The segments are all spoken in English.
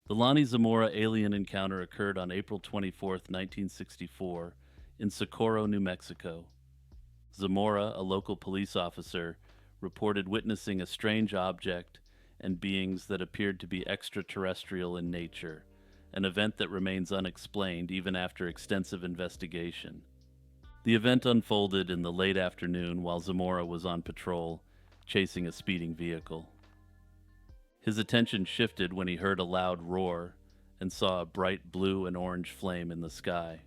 The Lonnie Zamora alien encounter occurred on April 24, 1964, in Socorro, New Mexico. Zamora, a local police officer, reported witnessing a strange object and beings that appeared to be extraterrestrial in nature, an event that remains unexplained even after extensive investigation. The event unfolded in the late afternoon while Zamora was on patrol, chasing a speeding vehicle. His attention shifted when he heard a loud roar and saw a bright blue and orange flame in the sky.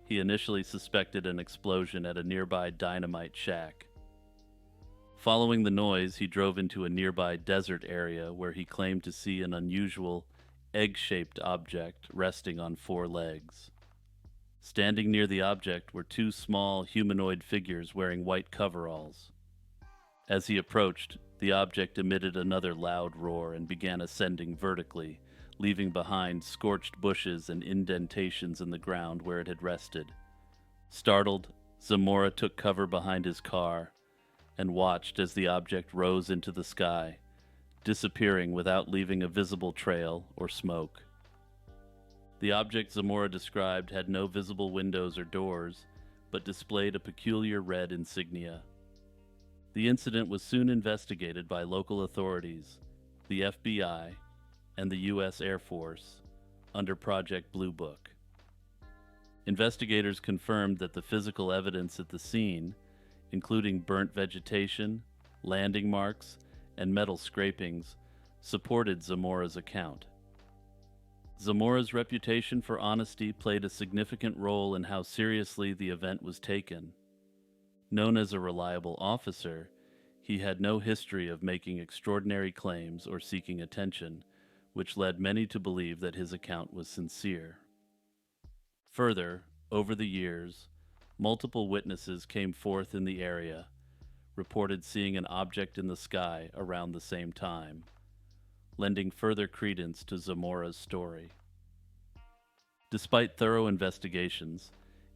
He initially suspected an explosion at a nearby dynamite shack. Following the noise, he drove into a nearby desert area where he claimed to see an unusual, egg-shaped object resting on four legs. Standing near the object were two small humanoid figures wearing white coveralls. As he approached, the object emitted another loud roar and began ascending vertically, leaving behind scorched bushes and indentations in the ground where it had rested. Startled, Zamora took cover behind his car and watched as the object rose into the sky, disappearing without leaving a visible trail or smoke. The object Zamora described had no visible windows or doors, but displayed a peculiar red insignia. The incident was soon investigated by local authorities, the FBI, and the U.S. Air Force, under Project Blue Book. Investigators confirmed that the physical evidence at the scene, including burnt vegetation, landing marks, and metal scrapings, supported Zamora's account. Zamora's reputation for honesty played a significant role in how seriously the event was taken. Known as a reliable officer, he had no history of making extraordinary claims or seeking attention, which led many to believe that his account was sincere. Further, over the years, multiple witnesses came forth in the area, reported seeing an object in the sky around the same time, lending further credence to Zamora's story. Despite thorough investigations,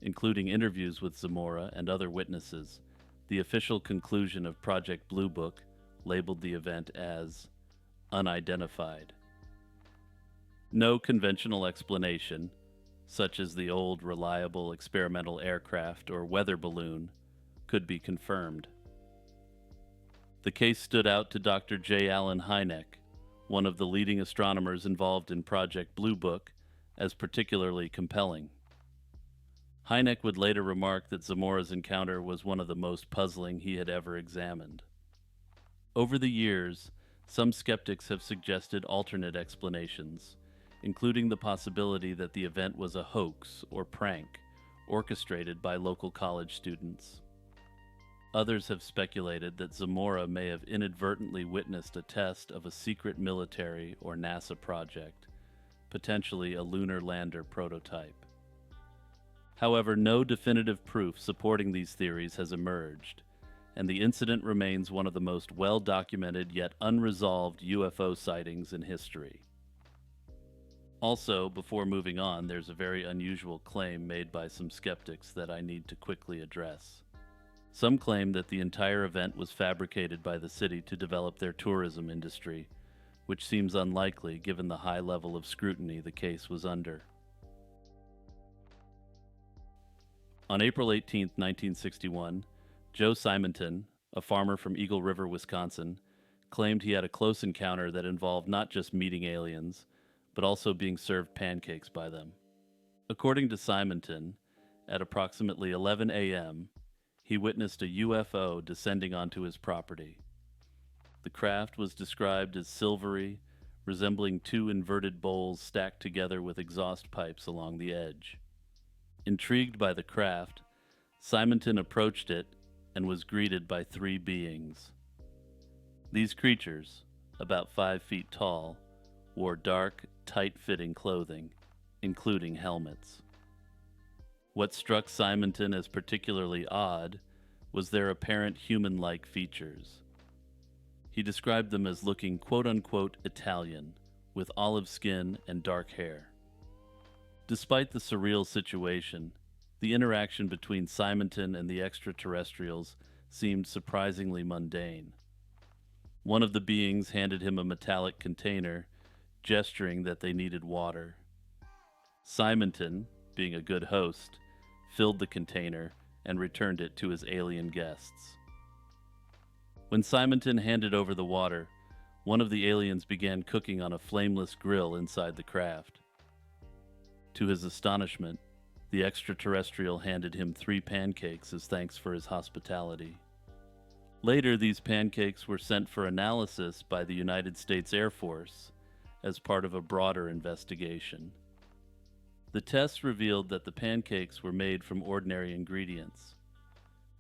including interviews with Zamora and other witnesses, the official conclusion of Project Blue Book labeled the event as unidentified. No conventional explanation, such as the old reliable experimental aircraft or weather balloon, could be confirmed. The case stood out to Dr. J. Allen Hynek, one of the leading astronomers involved in Project Blue Book, as particularly compelling. Hynek would later remark that Zamora's encounter was one of the most puzzling he had ever examined. Over the years, some skeptics have suggested alternate explanations, including the possibility that the event was a hoax or prank orchestrated by local college students. Others have speculated that Zamora may have inadvertently witnessed a test of a secret military or NASA project, potentially a lunar lander prototype. However, no definitive proof supporting these theories has emerged, and the incident remains one of the most well-documented yet unresolved UFO sightings in history. Also, before moving on, there's a very unusual claim made by some skeptics that I need to quickly address. Some claim that the entire event was fabricated by the city to develop their tourism industry, which seems unlikely given the high level of scrutiny the case was under. On April 18, 1961, Joe Simonton, a farmer from Eagle River, Wisconsin, claimed he had a close encounter that involved not just meeting aliens, but also being served pancakes by them. According to Simonton, at approximately 11 a.m., he witnessed a UFO descending onto his property. The craft was described as silvery, resembling two inverted bowls stacked together with exhaust pipes along the edge. Intrigued by the craft, Simonton approached it and was greeted by three beings. These creatures, about 5 feet tall, wore dark, tight-fitting clothing, including helmets. What struck Simonton as particularly odd was their apparent human-like features. He described them as looking quote-unquote Italian, with olive skin and dark hair. Despite the surreal situation, the interaction between Simonton and the extraterrestrials seemed surprisingly mundane. One of the beings handed him a metallic container gesturing that they needed water. Simonton, being a good host, filled the container and returned it to his alien guests. When Simonton handed over the water, one of the aliens began cooking on a flameless grill inside the craft. To his astonishment, the extraterrestrial handed him 3 pancakes as thanks for his hospitality. Later, these pancakes were sent for analysis by the United States Air Force as part of a broader investigation. The tests revealed that the pancakes were made from ordinary ingredients.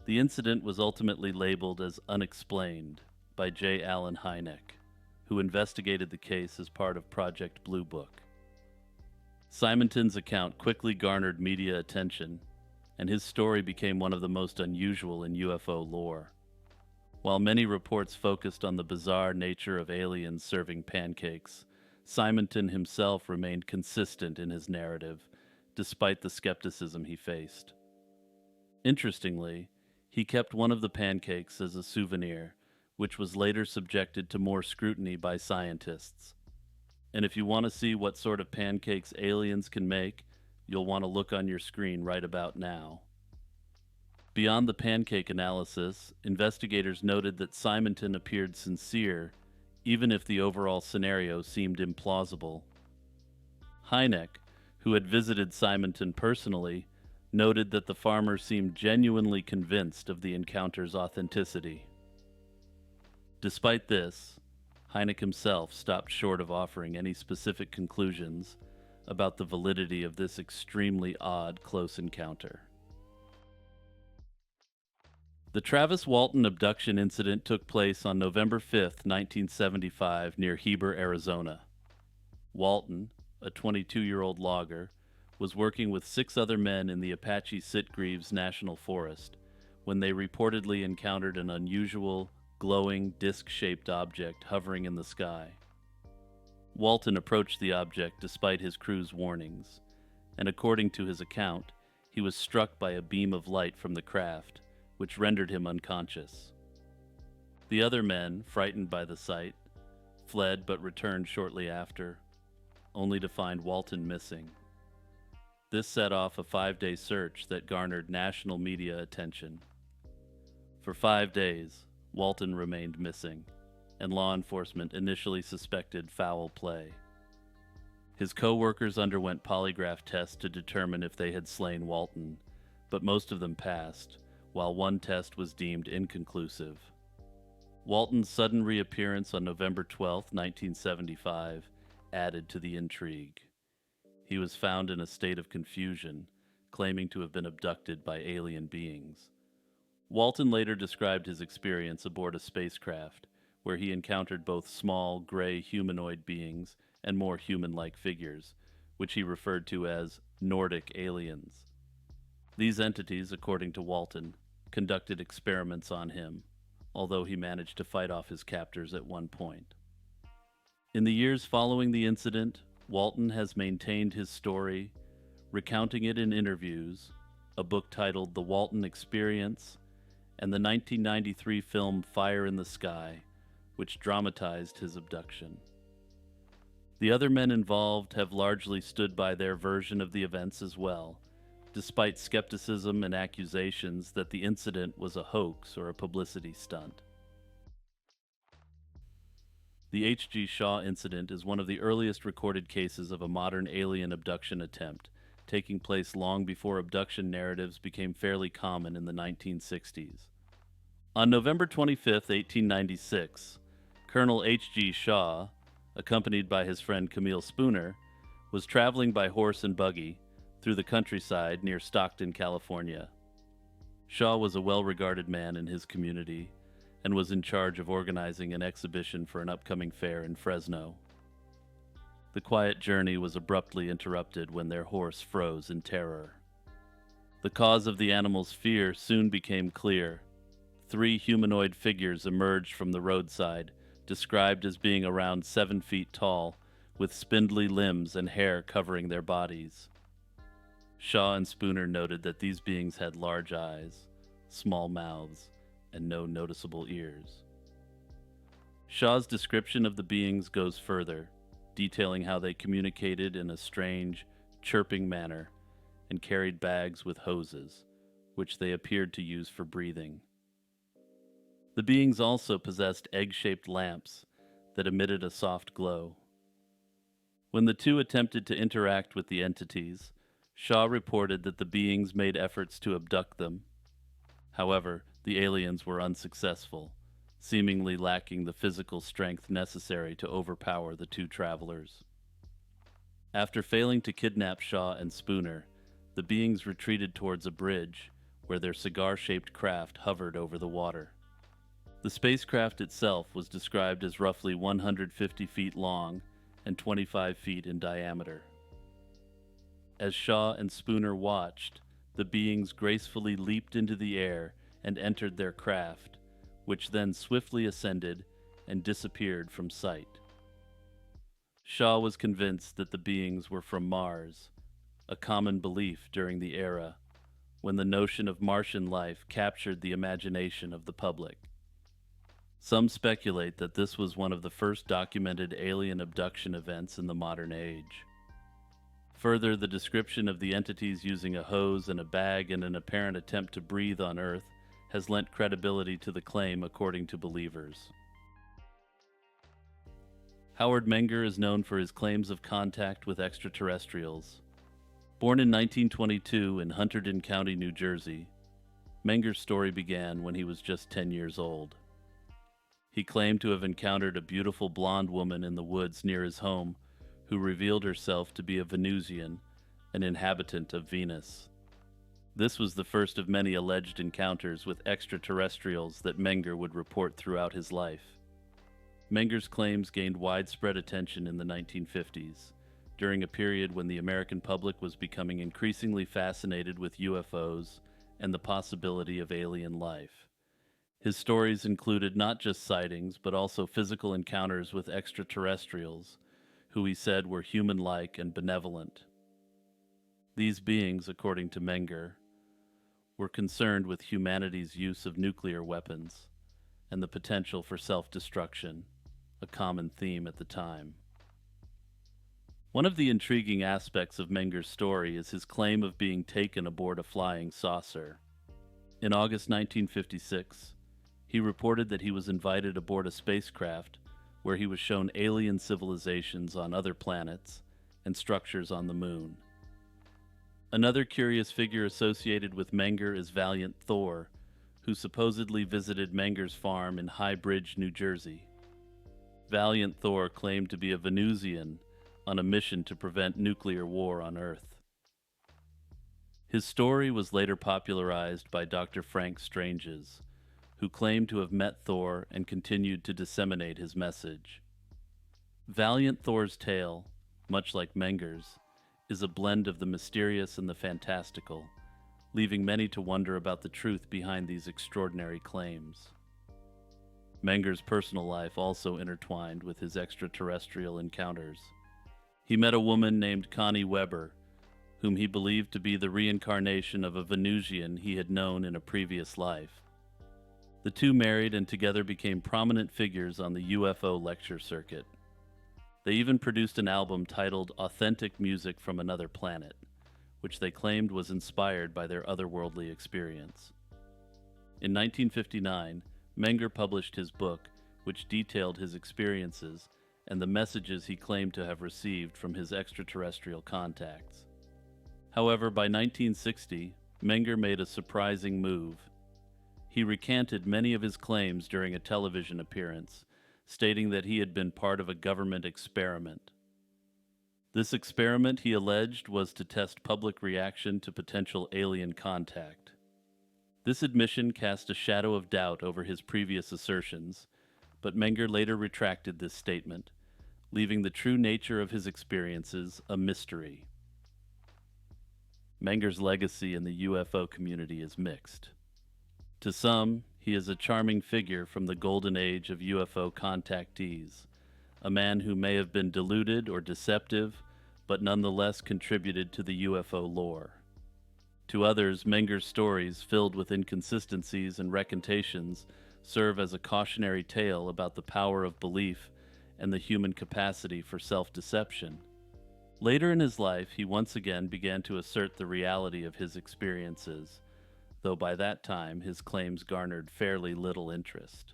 The incident was ultimately labeled as unexplained by J. Allen Hynek, who investigated the case as part of Project Blue Book. Simonton's account quickly garnered media attention, and his story became one of the most unusual in UFO lore. While many reports focused on the bizarre nature of aliens serving pancakes, Simonton himself remained consistent in his narrative, despite the skepticism he faced. Interestingly, he kept one of the pancakes as a souvenir, which was later subjected to more scrutiny by scientists. And if you want to see what sort of pancakes aliens can make, you'll want to look on your screen right about now. Beyond the pancake analysis, investigators noted that Simonton appeared sincere, even if the overall scenario seemed implausible. Hynek, who had visited Simonton personally, noted that the farmer seemed genuinely convinced of the encounter's authenticity. Despite this, Hynek himself stopped short of offering any specific conclusions about the validity of this extremely odd close encounter. The Travis Walton abduction incident took place on November 5, 1975, near Heber, Arizona. Walton, a 22-year-old logger, was working with 6 other men in the Apache Sitgreaves National Forest when they reportedly encountered an unusual, glowing, disc-shaped object hovering in the sky. Walton approached the object despite his crew's warnings, and according to his account, he was struck by a beam of light from the craft, which rendered him unconscious. The other men, frightened by the sight, fled but returned shortly after, only to find Walton missing. This set off a 5-day search that garnered national media attention. For 5 days, Walton remained missing, and law enforcement initially suspected foul play. His co-workers underwent polygraph tests to determine if they had slain Walton, but most of them passed, while one test was deemed inconclusive. Walton's sudden reappearance on November 12, 1975, added to the intrigue. He was found in a state of confusion, claiming to have been abducted by alien beings. Walton later described his experience aboard a spacecraft, where he encountered both small, gray humanoid beings and more human-like figures, which he referred to as Nordic aliens. These entities, according to Walton, conducted experiments on him, although he managed to fight off his captors at one point. In the years following the incident, Walton has maintained his story, recounting it in interviews, a book titled The Walton Experience, and the 1993 film Fire in the Sky, which dramatized his abduction. The other men involved have largely stood by their version of the events as well, despite skepticism and accusations that the incident was a hoax or a publicity stunt. The H.G. Shaw incident is one of the earliest recorded cases of a modern alien abduction attempt, taking place long before abduction narratives became fairly common in the 1960s. On November 25, 1896, Colonel H.G. Shaw, accompanied by his friend Camille Spooner, was traveling by horse and buggy through the countryside near Stockton, California. Shaw was a well-regarded man in his community and was in charge of organizing an exhibition for an upcoming fair in Fresno. The quiet journey was abruptly interrupted when their horse froze in terror. The cause of the animal's fear soon became clear. 3 humanoid figures emerged from the roadside, described as being around 7 feet tall, with spindly limbs and hair covering their bodies. Shaw and Spooner noted that these beings had large eyes, small mouths, and no noticeable ears. Shaw's description of the beings goes further, detailing how they communicated in a strange, chirping manner and carried bags with hoses, which they appeared to use for breathing. The beings also possessed egg-shaped lamps that emitted a soft glow. When the two attempted to interact with the entities, Shaw reported that the beings made efforts to abduct them. However, the aliens were unsuccessful, seemingly lacking the physical strength necessary to overpower the two travelers. After failing to kidnap Shaw and Spooner, the beings retreated towards a bridge where their cigar-shaped craft hovered over the water. The spacecraft itself was described as roughly 150 feet long and 25 feet in diameter. As Shaw and Spooner watched, the beings gracefully leaped into the air and entered their craft, which then swiftly ascended and disappeared from sight. Shaw was convinced that the beings were from Mars, a common belief during the era when the notion of Martian life captured the imagination of the public. Some speculate that this was one of the first documented alien abduction events in the modern age. Further, the description of the entities using a hose and a bag in an apparent attempt to breathe on Earth has lent credibility to the claim according to believers. Howard Menger is known for his claims of contact with extraterrestrials. Born in 1922 in Hunterdon County, New Jersey, Menger's story began when he was just 10 years old. He claimed to have encountered a beautiful blonde woman in the woods near his home who revealed herself to be a Venusian, an inhabitant of Venus. This was the first of many alleged encounters with extraterrestrials that Menger would report throughout his life. Menger's claims gained widespread attention in the 1950s, during a period when the American public was becoming increasingly fascinated with UFOs and the possibility of alien life. His stories included not just sightings, but also physical encounters with extraterrestrials, who he said were human-like and benevolent. These beings, according to Menger, were concerned with humanity's use of nuclear weapons and the potential for self-destruction, a common theme at the time. One of the intriguing aspects of Menger's story is his claim of being taken aboard a flying saucer. In August 1956, he reported that he was invited aboard a spacecraft where he was shown alien civilizations on other planets and structures on the moon. Another curious figure associated with Menger is Valiant Thor, who supposedly visited Menger's farm in High Bridge, New Jersey. Valiant Thor claimed to be a Venusian on a mission to prevent nuclear war on Earth. His story was later popularized by Dr. Frank Stranges, who claimed to have met Thor and continued to disseminate his message. Valiant Thor's tale, much like Menger's, is a blend of the mysterious and the fantastical, leaving many to wonder about the truth behind these extraordinary claims. Menger's personal life also intertwined with his extraterrestrial encounters. He met a woman named Connie Weber, whom he believed to be the reincarnation of a Venusian he had known in a previous life. The two married and together became prominent figures on the UFO lecture circuit. They even produced an album titled Authentic Music from Another Planet, which they claimed was inspired by their otherworldly experience. In 1959, Menger published his book, which detailed his experiences and the messages he claimed to have received from his extraterrestrial contacts. However, by 1960, Menger made a surprising move. He recanted many of his claims during a television appearance, stating that he had been part of a government experiment. This experiment, he alleged, was to test public reaction to potential alien contact. This admission cast a shadow of doubt over his previous assertions, but Menger later retracted this statement, leaving the true nature of his experiences a mystery. Menger's legacy in the UFO community is mixed. To some, he is a charming figure from the golden age of UFO contactees, a man who may have been deluded or deceptive, but nonetheless contributed to the UFO lore. To others, Menger's stories, filled with inconsistencies and recantations, serve as a cautionary tale about the power of belief and the human capacity for self-deception. Later in his life, he once again began to assert the reality of his experiences, though by that time his claims garnered fairly little interest.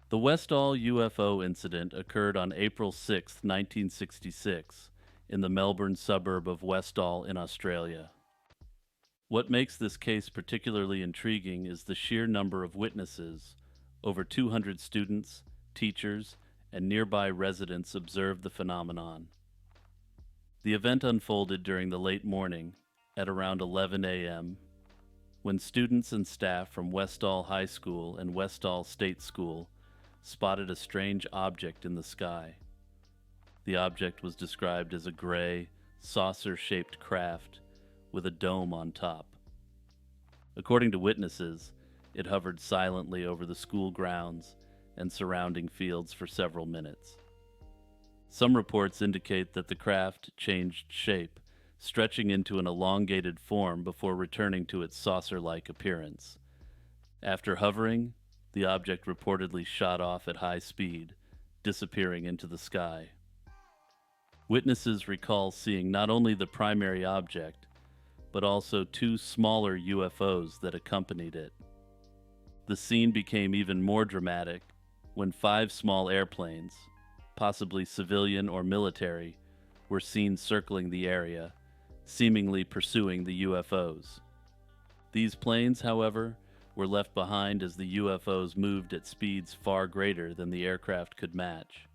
The Westall UFO incident occurred on April 6, 1966, in the Melbourne suburb of Westall in Australia. What makes this case particularly intriguing is the sheer number of witnesses. Over 200 students, teachers, and nearby residents observed the phenomenon. The event unfolded during the late morning, at around 11 a.m., when students and staff from Westall High School and Westall State School spotted a strange object in the sky. The object was described as a gray, saucer-shaped craft with a dome on top. According to witnesses, it hovered silently over the school grounds and surrounding fields for several minutes. Some reports indicate that the craft changed shape, stretching into an elongated form before returning to its saucer-like appearance. After hovering, the object reportedly shot off at high speed, disappearing into the sky. Witnesses recall seeing not only the primary object, but also two smaller UFOs that accompanied it. The scene became even more dramatic when 5 small airplanes, possibly civilian or military, were seen circling the area, seemingly pursuing the UFOs. These planes, however, were left behind as the UFOs moved at speeds far greater than the aircraft could match.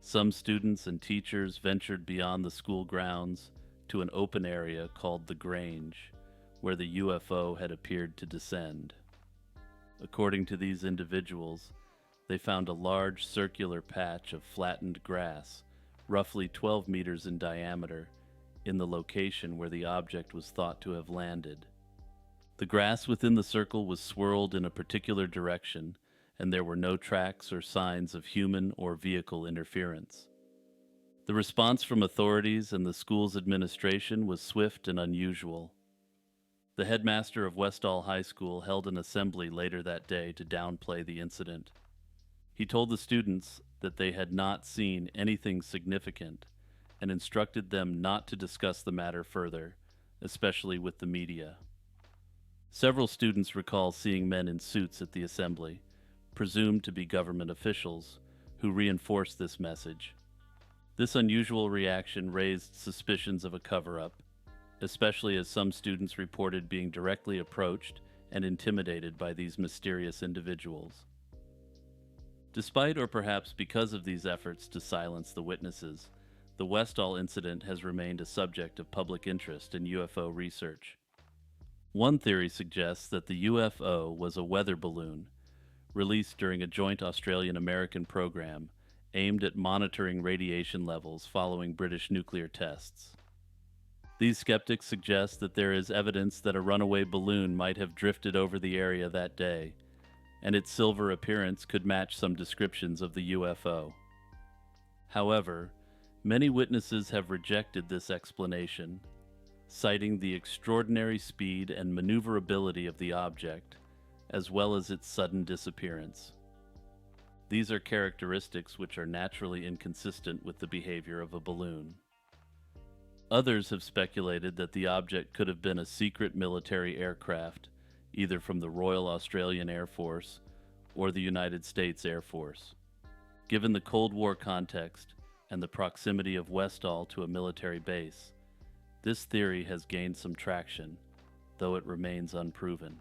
Some students and teachers ventured beyond the school grounds to an open area called the Grange, where the UFO had appeared to descend. According to these individuals, they found a large circular patch of flattened grass, roughly 12 meters in diameter, in the location where the object was thought to have landed. The grass within the circle was swirled in a particular direction, and there were no tracks or signs of human or vehicle interference. The response from authorities and the school's administration was swift and unusual. The headmaster of Westall High School held an assembly later that day to downplay the incident. He told the students that they had not seen anything significant and instructed them not to discuss the matter further, especially with the media. Several students recall seeing men in suits at the assembly, presumed to be government officials, who reinforced this message. This unusual reaction raised suspicions of a cover-up, especially as some students reported being directly approached and intimidated by these mysterious individuals. Despite or perhaps because of these efforts to silence the witnesses, the Westall incident has remained a subject of public interest in UFO research. One theory suggests that the UFO was a weather balloon released during a joint Australian-American program aimed at monitoring radiation levels following British nuclear tests. These skeptics suggest that there is evidence that a runaway balloon might have drifted over the area that day, and its silver appearance could match some descriptions of the UFO. However, many witnesses have rejected this explanation, citing the extraordinary speed and maneuverability of the object, as well as its sudden disappearance. These are characteristics which are naturally inconsistent with the behavior of a balloon. Others have speculated that the object could have been a secret military aircraft, either from the Royal Australian Air Force or the United States Air Force. Given the Cold War context and the proximity of Westall to a military base, this theory has gained some traction, though it remains unproven.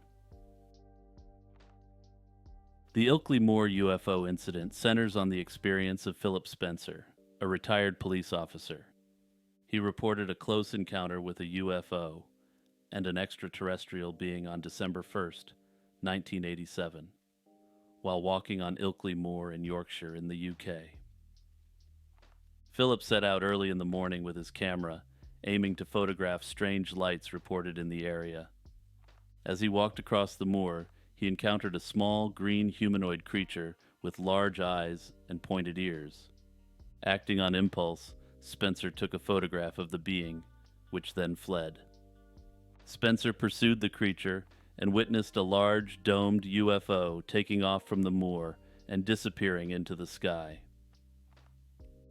The Ilkley Moor UFO incident centers on the experience of Philip Spencer, a retired police officer. He reported a close encounter with a UFO and an extraterrestrial being on December 1st, 1987, while walking on Ilkley Moor in Yorkshire in the UK. Philip set out early in the morning with his camera, aiming to photograph strange lights reported in the area. As he walked across the moor, he encountered a small green humanoid creature with large eyes and pointed ears. Acting on impulse, Spencer took a photograph of the being, which then fled. Spencer pursued the creature and witnessed a large domed UFO taking off from the moor and disappearing into the sky.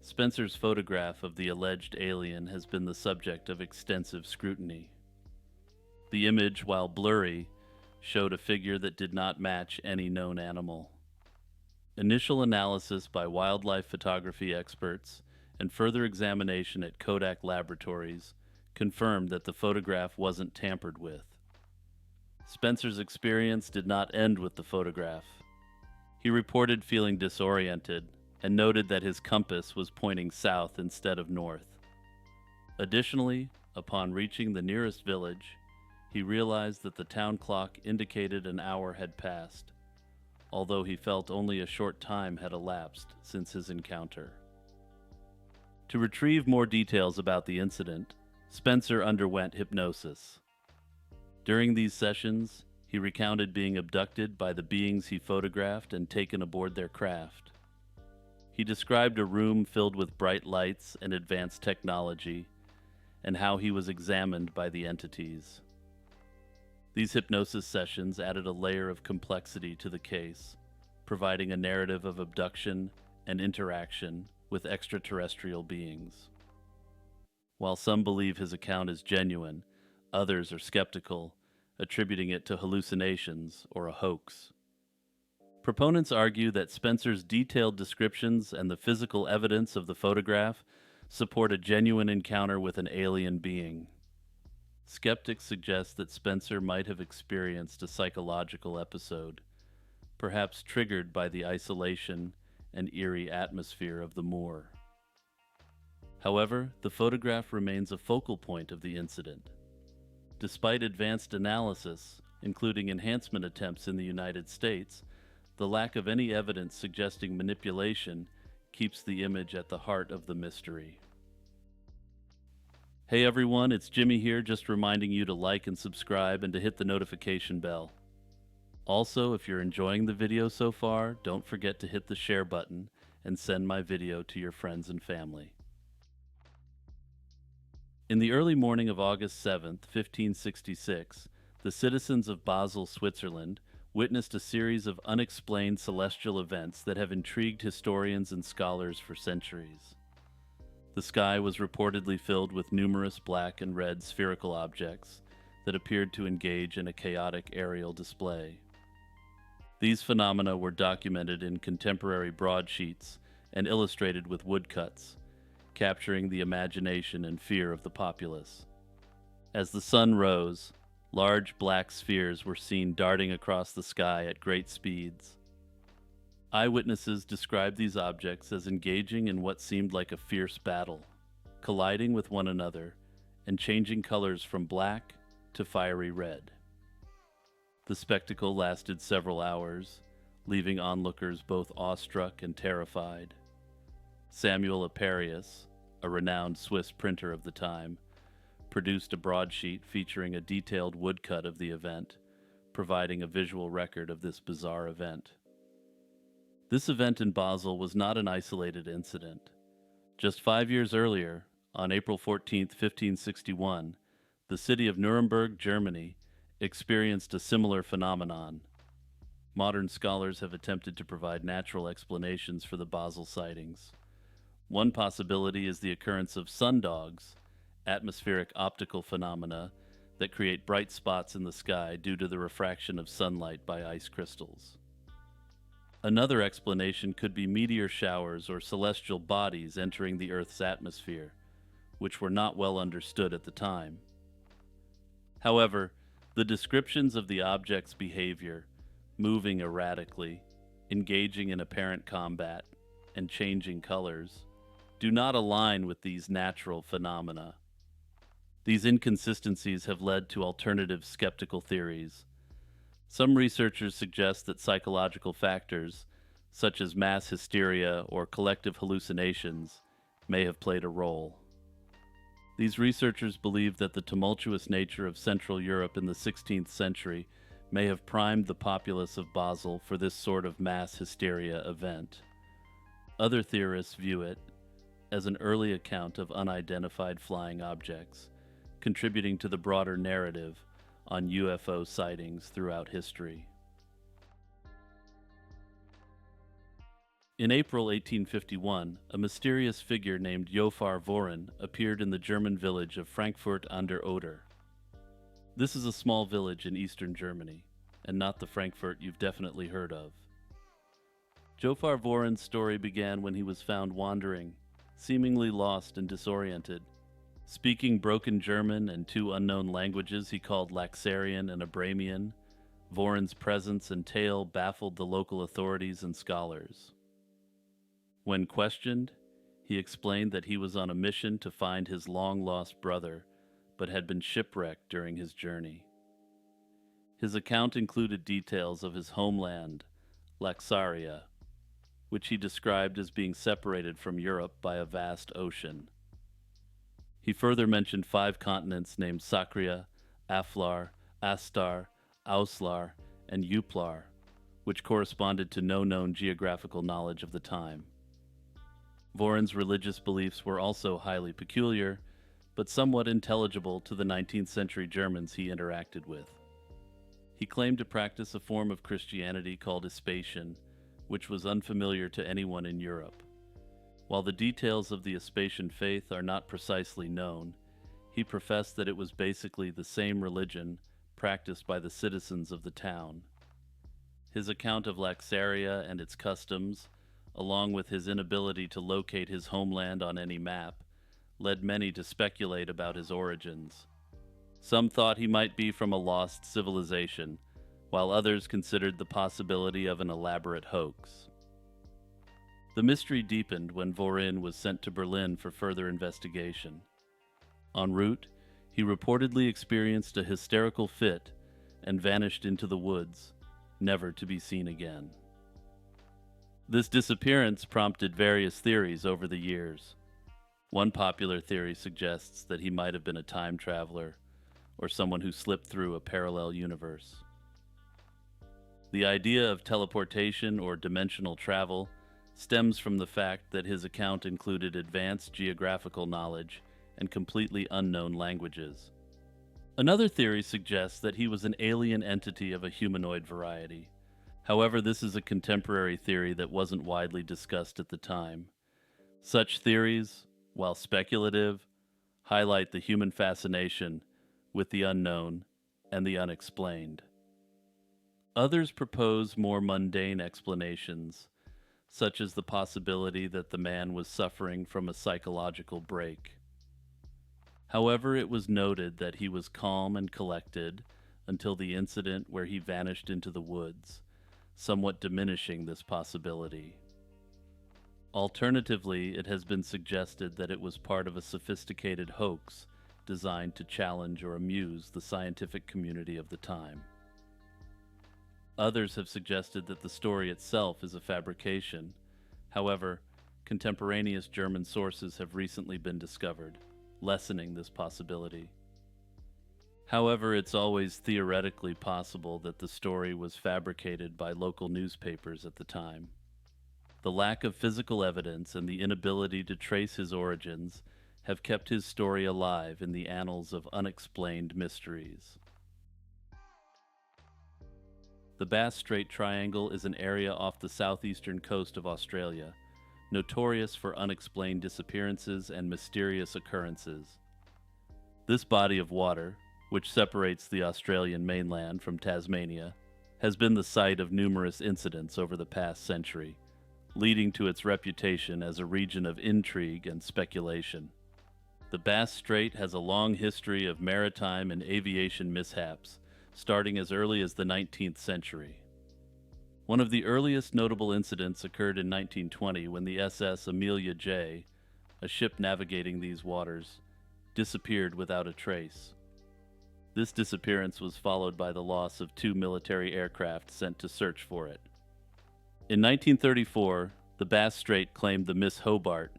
Spencer's photograph of the alleged alien has been the subject of extensive scrutiny. The image, while blurry, showed a figure that did not match any known animal. Initial analysis by wildlife photography experts and further examination at Kodak laboratories confirmed that the photograph wasn't tampered with. Spencer's experience did not end with the photograph. He reported feeling disoriented and noted that his compass was pointing south instead of north. Additionally, upon reaching the nearest village, he realized that the town clock indicated an hour had passed, although he felt only a short time had elapsed since his encounter. To retrieve more details about the incident, Spencer underwent hypnosis. During these sessions, he recounted being abducted by the beings he photographed and taken aboard their craft. He described a room filled with bright lights and advanced technology, and how he was examined by the entities. These hypnosis sessions added a layer of complexity to the case, providing a narrative of abduction and interaction with extraterrestrial beings. While some believe his account is genuine, others are skeptical, attributing it to hallucinations or a hoax. Proponents argue that Spencer's detailed descriptions and the physical evidence of the photograph support a genuine encounter with an alien being. Skeptics suggest that Spencer might have experienced a psychological episode, perhaps triggered by the isolation and eerie atmosphere of the moor. However, the photograph remains a focal point of the incident. Despite advanced analysis, including enhancement attempts in the United States, the lack of any evidence suggesting manipulation keeps the image at the heart of the mystery. Hey everyone, it's Jimmy here, just reminding you to like and subscribe and to hit the notification bell. Also, if you're enjoying the video so far, don't forget to hit the share button and send my video to your friends and family. In the early morning of August 7th, 1566, the citizens of Basel, Switzerland, witnessed a series of unexplained celestial events that have intrigued historians and scholars for centuries. The sky was reportedly filled with numerous black and red spherical objects that appeared to engage in a chaotic aerial display. These phenomena were documented in contemporary broadsheets and illustrated with woodcuts, capturing the imagination and fear of the populace. As the sun rose, large black spheres were seen darting across the sky at great speeds. Eyewitnesses described these objects as engaging in what seemed like a fierce battle, colliding with one another and changing colors from black to fiery red. The spectacle lasted several hours, leaving onlookers both awestruck and terrified. Samuel Aparius, a renowned Swiss printer of the time, produced a broadsheet featuring a detailed woodcut of the event, providing a visual record of this bizarre event. This event in Basel was not an isolated incident. Just 5 years earlier, on April 14, 1561, the city of Nuremberg, Germany, experienced a similar phenomenon. Modern scholars have attempted to provide natural explanations for the Basel sightings. One possibility is the occurrence of sundogs, atmospheric optical phenomena that create bright spots in the sky due to the refraction of sunlight by ice crystals. Another explanation could be meteor showers or celestial bodies entering the Earth's atmosphere, which were not well understood at the time. However, the descriptions of the object's behavior, moving erratically, engaging in apparent combat, and changing colors, do not align with these natural phenomena. These inconsistencies have led to alternative skeptical theories. Some researchers suggest that psychological factors, such as mass hysteria or collective hallucinations, may have played a role. These researchers believe that the tumultuous nature of Central Europe in the 16th century may have primed the populace of Basel for this sort of mass hysteria event. Other theorists view it as an early account of unidentified flying objects, contributing to the broader narrative on UFO sightings throughout history. In April 1851, a mysterious figure named Jofar Voren appeared in the German village of Frankfurt an der Oder. This is a small village in eastern Germany, and not the Frankfurt you've definitely heard of. Jofar Voren's story began when he was found wandering, seemingly lost and disoriented. Speaking broken German and two unknown languages he called Laxarian and Abramian, Voren's presence and tale baffled the local authorities and scholars. When questioned, he explained that he was on a mission to find his long-lost brother, but had been shipwrecked during his journey. His account included details of his homeland, Laxaria, which he described as being separated from Europe by a vast ocean. He further mentioned 5 continents named Sakria, Aflar, Astar, Auslar, and Uplar, which corresponded to no known geographical knowledge of the time. Voren's religious beliefs were also highly peculiar, but somewhat intelligible to the 19th century Germans he interacted with. He claimed to practice a form of Christianity called Aspasian, which was unfamiliar to anyone in Europe. While the details of the Aspasian faith are not precisely known, he professed that it was basically the same religion practiced by the citizens of the town. His account of Laxaria and its customs, along with his inability to locate his homeland on any map, led many to speculate about his origins. Some thought he might be from a lost civilization, while others considered the possibility of an elaborate hoax. The mystery deepened when Voren was sent to Berlin for further investigation. En route, he reportedly experienced a hysterical fit and vanished into the woods, never to be seen again. This disappearance prompted various theories over the years. One popular theory suggests that he might have been a time traveler or someone who slipped through a parallel universe. The idea of teleportation or dimensional travel stems from the fact that his account included advanced geographical knowledge and completely unknown languages. Another theory suggests that he was an alien entity of a humanoid variety. However, this is a contemporary theory that wasn't widely discussed at the time. Such theories, while speculative, highlight the human fascination with the unknown and the unexplained. Others propose more mundane explanations, such as the possibility that the man was suffering from a psychological break. However, it was noted that he was calm and collected until the incident where he vanished into the woods, somewhat diminishing this possibility. Alternatively, it has been suggested that it was part of a sophisticated hoax designed to challenge or amuse the scientific community of the time. Others have suggested that the story itself is a fabrication. However, contemporaneous German sources have recently been discovered, lessening this possibility. However, it's always theoretically possible that the story was fabricated by local newspapers at the time. The lack of physical evidence and the inability to trace his origins have kept his story alive in the annals of unexplained mysteries. The Bass Strait Triangle is an area off the southeastern coast of Australia, notorious for unexplained disappearances and mysterious occurrences. This body of water, which separates the Australian mainland from Tasmania, has been the site of numerous incidents over the past century, leading to its reputation as a region of intrigue and speculation. The Bass Strait has a long history of maritime and aviation mishaps, starting as early as the 19th century. One of the earliest notable incidents occurred in 1920 when the SS Amelia J., a ship navigating these waters, disappeared without a trace. This disappearance was followed by the loss of 2 military aircraft sent to search for it. In 1934, the Bass Strait claimed the Miss Hobart,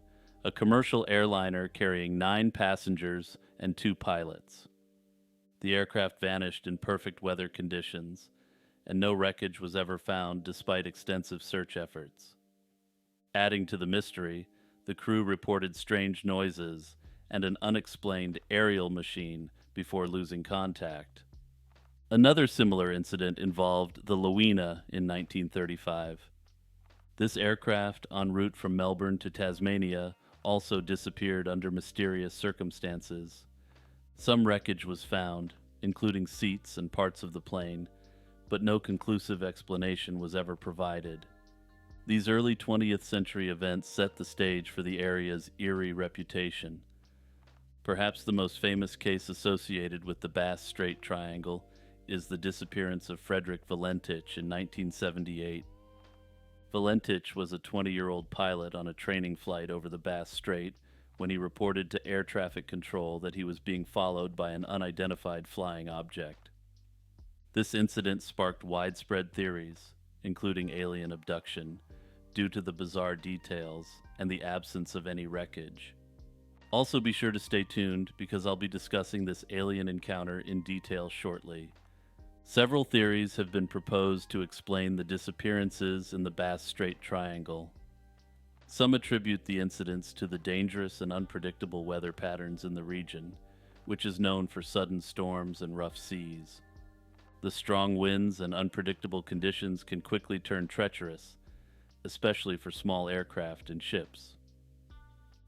a commercial airliner carrying 9 passengers and 2 pilots. The aircraft vanished in perfect weather conditions, and no wreckage was ever found despite extensive search efforts. Adding to the mystery, the crew reported strange noises and an unexplained aerial machine before losing contact. Another similar incident involved the Lewina in 1935. This aircraft, en route from Melbourne to Tasmania, also disappeared under mysterious circumstances. Some wreckage was found, including seats and parts of the plane, but no conclusive explanation was ever provided. These early 20th century events set the stage for the area's eerie reputation. Perhaps the most famous case associated with the Bass Strait Triangle is the disappearance of Frederick Valentich in 1978. Valentich was a 20-year-old pilot on a training flight over the Bass Strait when he reported to air traffic control that he was being followed by an unidentified flying object. This incident sparked widespread theories, including alien abduction, due to the bizarre details and the absence of any wreckage. Also be sure to stay tuned because I'll be discussing this alien encounter in detail shortly. Several theories have been proposed to explain the disappearances in the Bass Strait Triangle. Some attribute the incidents to the dangerous and unpredictable weather patterns in the region, which is known for sudden storms and rough seas. The strong winds and unpredictable conditions can quickly turn treacherous, especially for small aircraft and ships.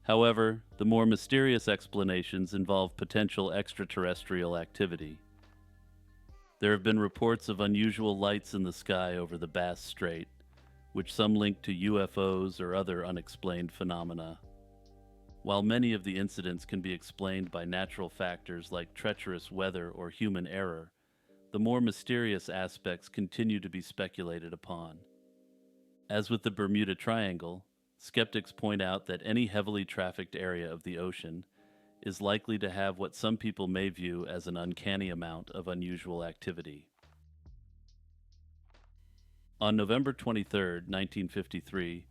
However, the more mysterious explanations involve potential extraterrestrial activity. There have been reports of unusual lights in the sky over the Bass Strait, which some link to UFOs or other unexplained phenomena. While many of the incidents can be explained by natural factors like treacherous weather or human error, the more mysterious aspects continue to be speculated upon. As with the Bermuda Triangle, skeptics point out that any heavily trafficked area of the ocean is likely to have what some people may view as an uncanny amount of unusual activity. On November 23, 1953,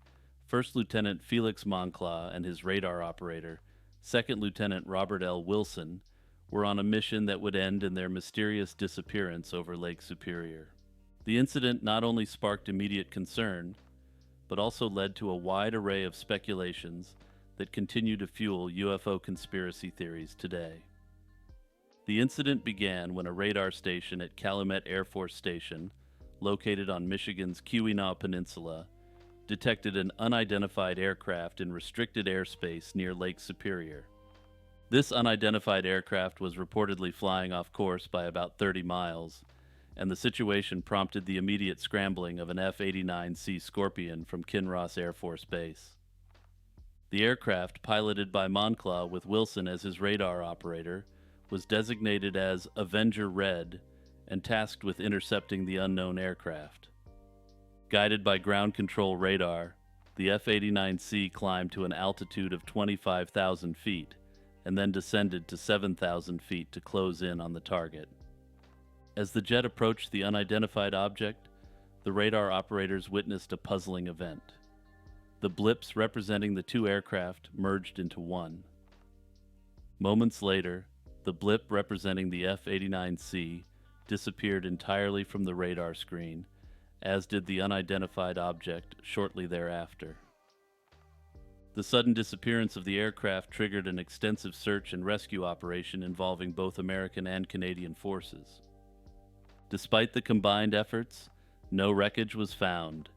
First Lieutenant Felix Moncla and his radar operator, Second Lieutenant Robert L. Wilson, were on a mission that would end in their mysterious disappearance over Lake Superior. The incident not only sparked immediate concern, but also led to a wide array of speculations that continue to fuel UFO conspiracy theories today. The incident began when a radar station at Calumet Air Force Station, located on Michigan's Keweenaw Peninsula, detected an unidentified aircraft in restricted airspace near Lake Superior. This unidentified aircraft was reportedly flying off course by about 30 miles, and the situation prompted the immediate scrambling of an F-89C Scorpion from Kinross Air Force Base. The aircraft, piloted by Moncla with Wilson as his radar operator, was designated as Avenger Red and tasked with intercepting the unknown aircraft. Guided by ground control radar, the F-89C climbed to an altitude of 25,000 feet and then descended to 7,000 feet to close in on the target. As the jet approached the unidentified object, the radar operators witnessed a puzzling event. The blips representing the two aircraft merged into one. Moments later, the blip representing the F-89C disappeared entirely from the radar screen, as did the unidentified object shortly thereafter. The sudden disappearance of the aircraft triggered an extensive search and rescue operation involving both American and Canadian forces. Despite the combined efforts, no wreckage was found,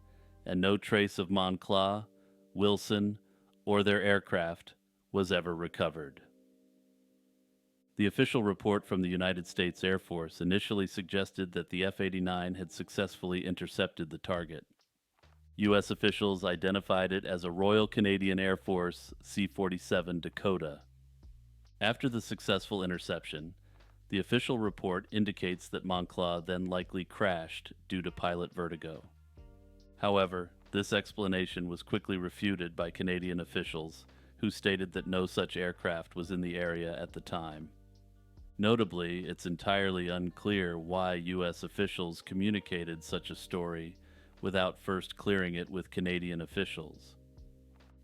and no trace of Moncla, Wilson, or their aircraft was ever recovered. The official report from the United States Air Force initially suggested that the F-89 had successfully intercepted the target. U.S. officials identified it as a Royal Canadian Air Force C-47 Dakota. After the successful interception, the official report indicates that Moncla then likely crashed due to pilot vertigo. However, this explanation was quickly refuted by Canadian officials, who stated that no such aircraft was in the area at the time. Notably, it's entirely unclear why U.S. officials communicated such a story without first clearing it with Canadian officials.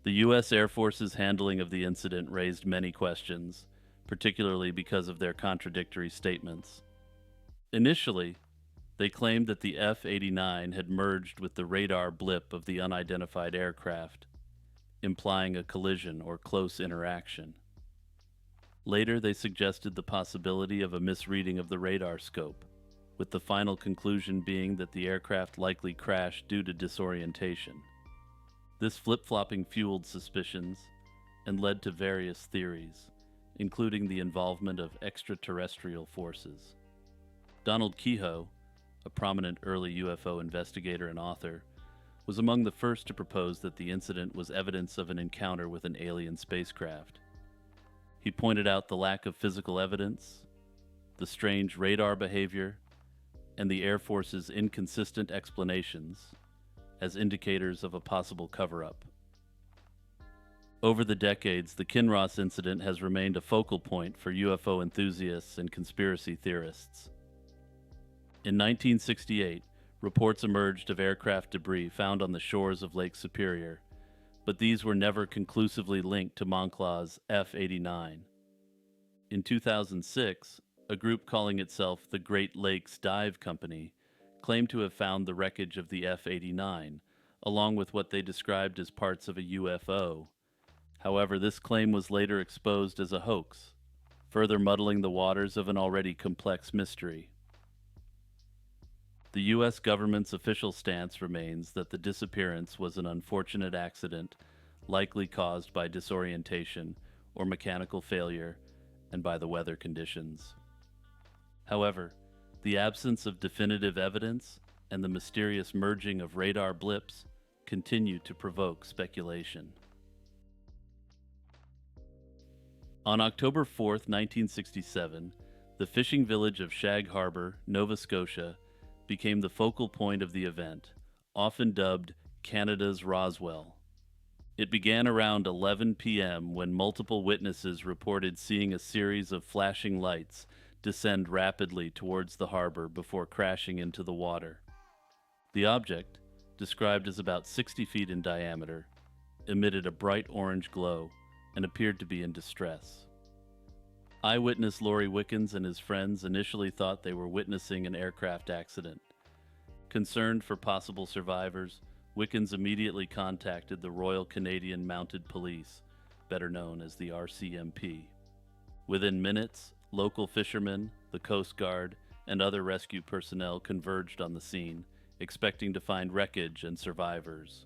The U.S. Air Force's handling of the incident raised many questions, particularly because of their contradictory statements. Initially, they claimed that the F-89 had merged with the radar blip of the unidentified aircraft, implying a collision or close interaction. Later, they suggested the possibility of a misreading of the radar scope, with the final conclusion being that the aircraft likely crashed due to disorientation. This flip-flopping fueled suspicions and led to various theories, including the involvement of extraterrestrial forces. Donald Keyhoe, a prominent early UFO investigator and author, was among the first to propose that the incident was evidence of an encounter with an alien spacecraft. He pointed out the lack of physical evidence, the strange radar behavior, and the Air Force's inconsistent explanations as indicators of a possible cover-up. Over the decades, the Kinross incident has remained a focal point for UFO enthusiasts and conspiracy theorists. In 1968, reports emerged of aircraft debris found on the shores of Lake Superior, but these were never conclusively linked to Monclaw's F-89. In 2006, a group calling itself the Great Lakes Dive Company claimed to have found the wreckage of the F-89, along with what they described as parts of a UFO. However, this claim was later exposed as a hoax, further muddling the waters of an already complex mystery. The U.S. government's official stance remains that the disappearance was an unfortunate accident, likely caused by disorientation or mechanical failure and by the weather conditions. However, the absence of definitive evidence and the mysterious merging of radar blips continue to provoke speculation. On October 4, 1967, the fishing village of Shag Harbor, Nova Scotia, became the focal point of the event, often dubbed Canada's Roswell. It began around 11 p.m. when multiple witnesses reported seeing a series of flashing lights descend rapidly towards the harbor before crashing into the water. The object, described as about 60 feet in diameter, emitted a bright orange glow and appeared to be in distress. Eyewitness Laurie Wickens and his friends initially thought they were witnessing an aircraft accident. Concerned for possible survivors, Wickens immediately contacted the Royal Canadian Mounted Police, better known as the RCMP. Within minutes, local fishermen, the Coast Guard, and other rescue personnel converged on the scene, expecting to find wreckage and survivors.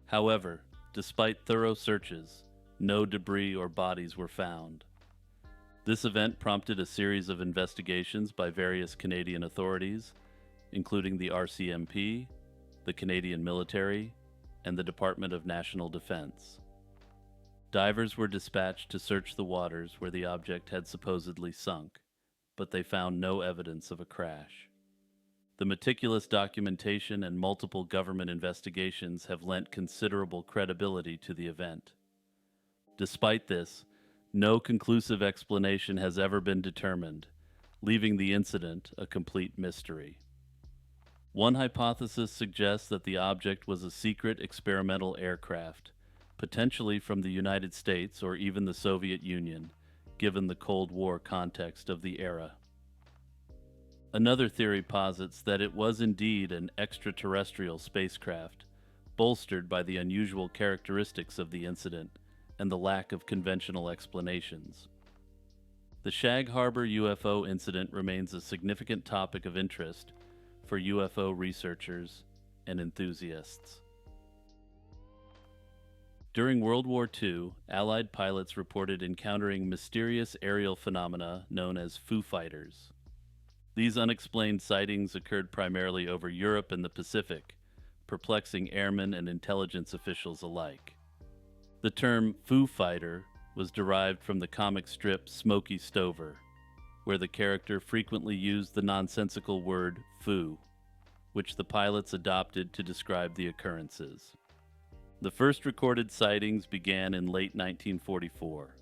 However, despite thorough searches, no debris or bodies were found. This event prompted a series of investigations by various Canadian authorities, including the RCMP, the Canadian military, and the Department of National Defense. Divers were dispatched to search the waters where the object had supposedly sunk, but they found no evidence of a crash. The meticulous documentation and multiple government investigations have lent considerable credibility to the event. Despite this, no conclusive explanation has ever been determined, leaving the incident a complete mystery. One hypothesis suggests that the object was a secret experimental aircraft, potentially from the United States or even the Soviet Union, given the Cold War context of the era. Another theory posits that it was indeed an extraterrestrial spacecraft, bolstered by the unusual characteristics of the incident and the lack of conventional explanations. The Shag Harbor UFO incident remains a significant topic of interest for UFO researchers and enthusiasts. During World War II, Allied pilots reported encountering mysterious aerial phenomena known as Foo Fighters. These unexplained sightings occurred primarily over Europe and the Pacific, perplexing airmen and intelligence officials alike. The term Foo Fighter was derived from the comic strip Smokey Stover, where the character frequently used the nonsensical word foo, which the pilots adopted to describe the occurrences. The first recorded sightings began in late 1944.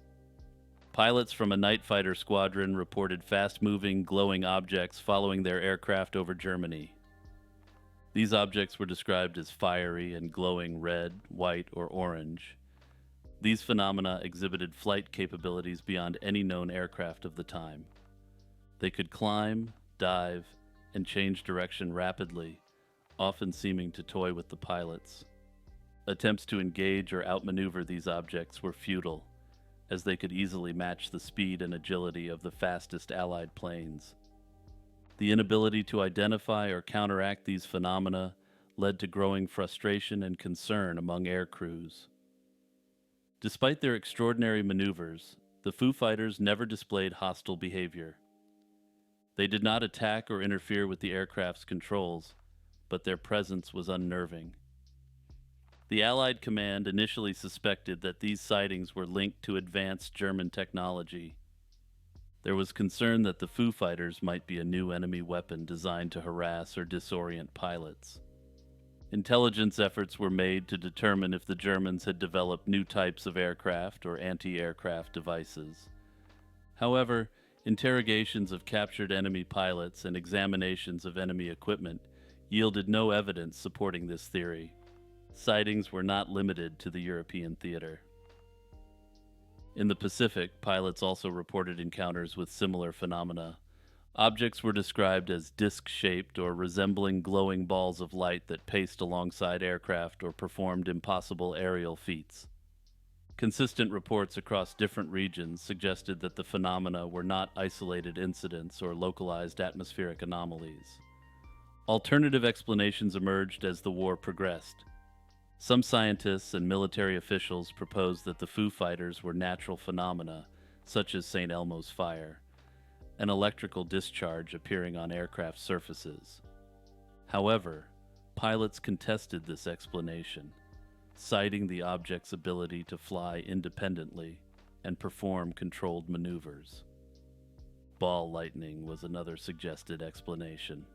Pilots from a night fighter squadron reported fast-moving, glowing objects following their aircraft over Germany. These objects were described as fiery and glowing red, white, or orange. These phenomena exhibited flight capabilities beyond any known aircraft of the time. They could climb, dive, and change direction rapidly, often seeming to toy with the pilots. Attempts to engage or outmaneuver these objects were futile, as they could easily match the speed and agility of the fastest Allied planes. The inability to identify or counteract these phenomena led to growing frustration and concern among air crews. Despite their extraordinary maneuvers, the Foo Fighters never displayed hostile behavior. They did not attack or interfere with the aircraft's controls, but their presence was unnerving. The Allied command initially suspected that these sightings were linked to advanced German technology. There was concern that the Foo Fighters might be a new enemy weapon designed to harass or disorient pilots. Intelligence efforts were made to determine if the Germans had developed new types of aircraft or anti-aircraft devices. However, interrogations of captured enemy pilots and examinations of enemy equipment yielded no evidence supporting this theory. Sightings were not limited to the European theater. In the Pacific, pilots also reported encounters with similar phenomena. Objects were described as disc-shaped or resembling glowing balls of light that paced alongside aircraft or performed impossible aerial feats. Consistent reports across different regions suggested that the phenomena were not isolated incidents or localized atmospheric anomalies. Alternative explanations emerged as the war progressed. Some scientists and military officials proposed that the Foo Fighters were natural phenomena, such as St. Elmo's fire, an electrical discharge appearing on aircraft surfaces. However, pilots contested this explanation, citing the object's ability to fly independently and perform controlled maneuvers. Ball lightning was another suggested explanation.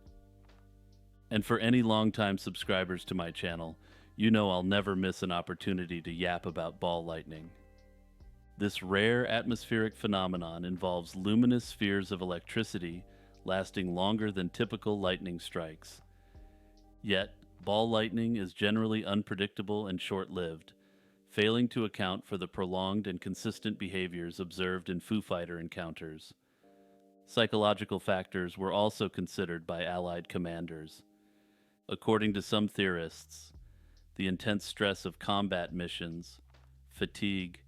And for any longtime subscribers to my channel, you know I'll never miss an opportunity to yap about ball lightning. This rare atmospheric phenomenon involves luminous spheres of electricity lasting longer than typical lightning strikes. Yet, ball lightning is generally unpredictable and short-lived, failing to account for the prolonged and consistent behaviors observed in Foo Fighter encounters. Psychological factors were also considered by Allied commanders. According to some theorists, the intense stress of combat missions, fatigue,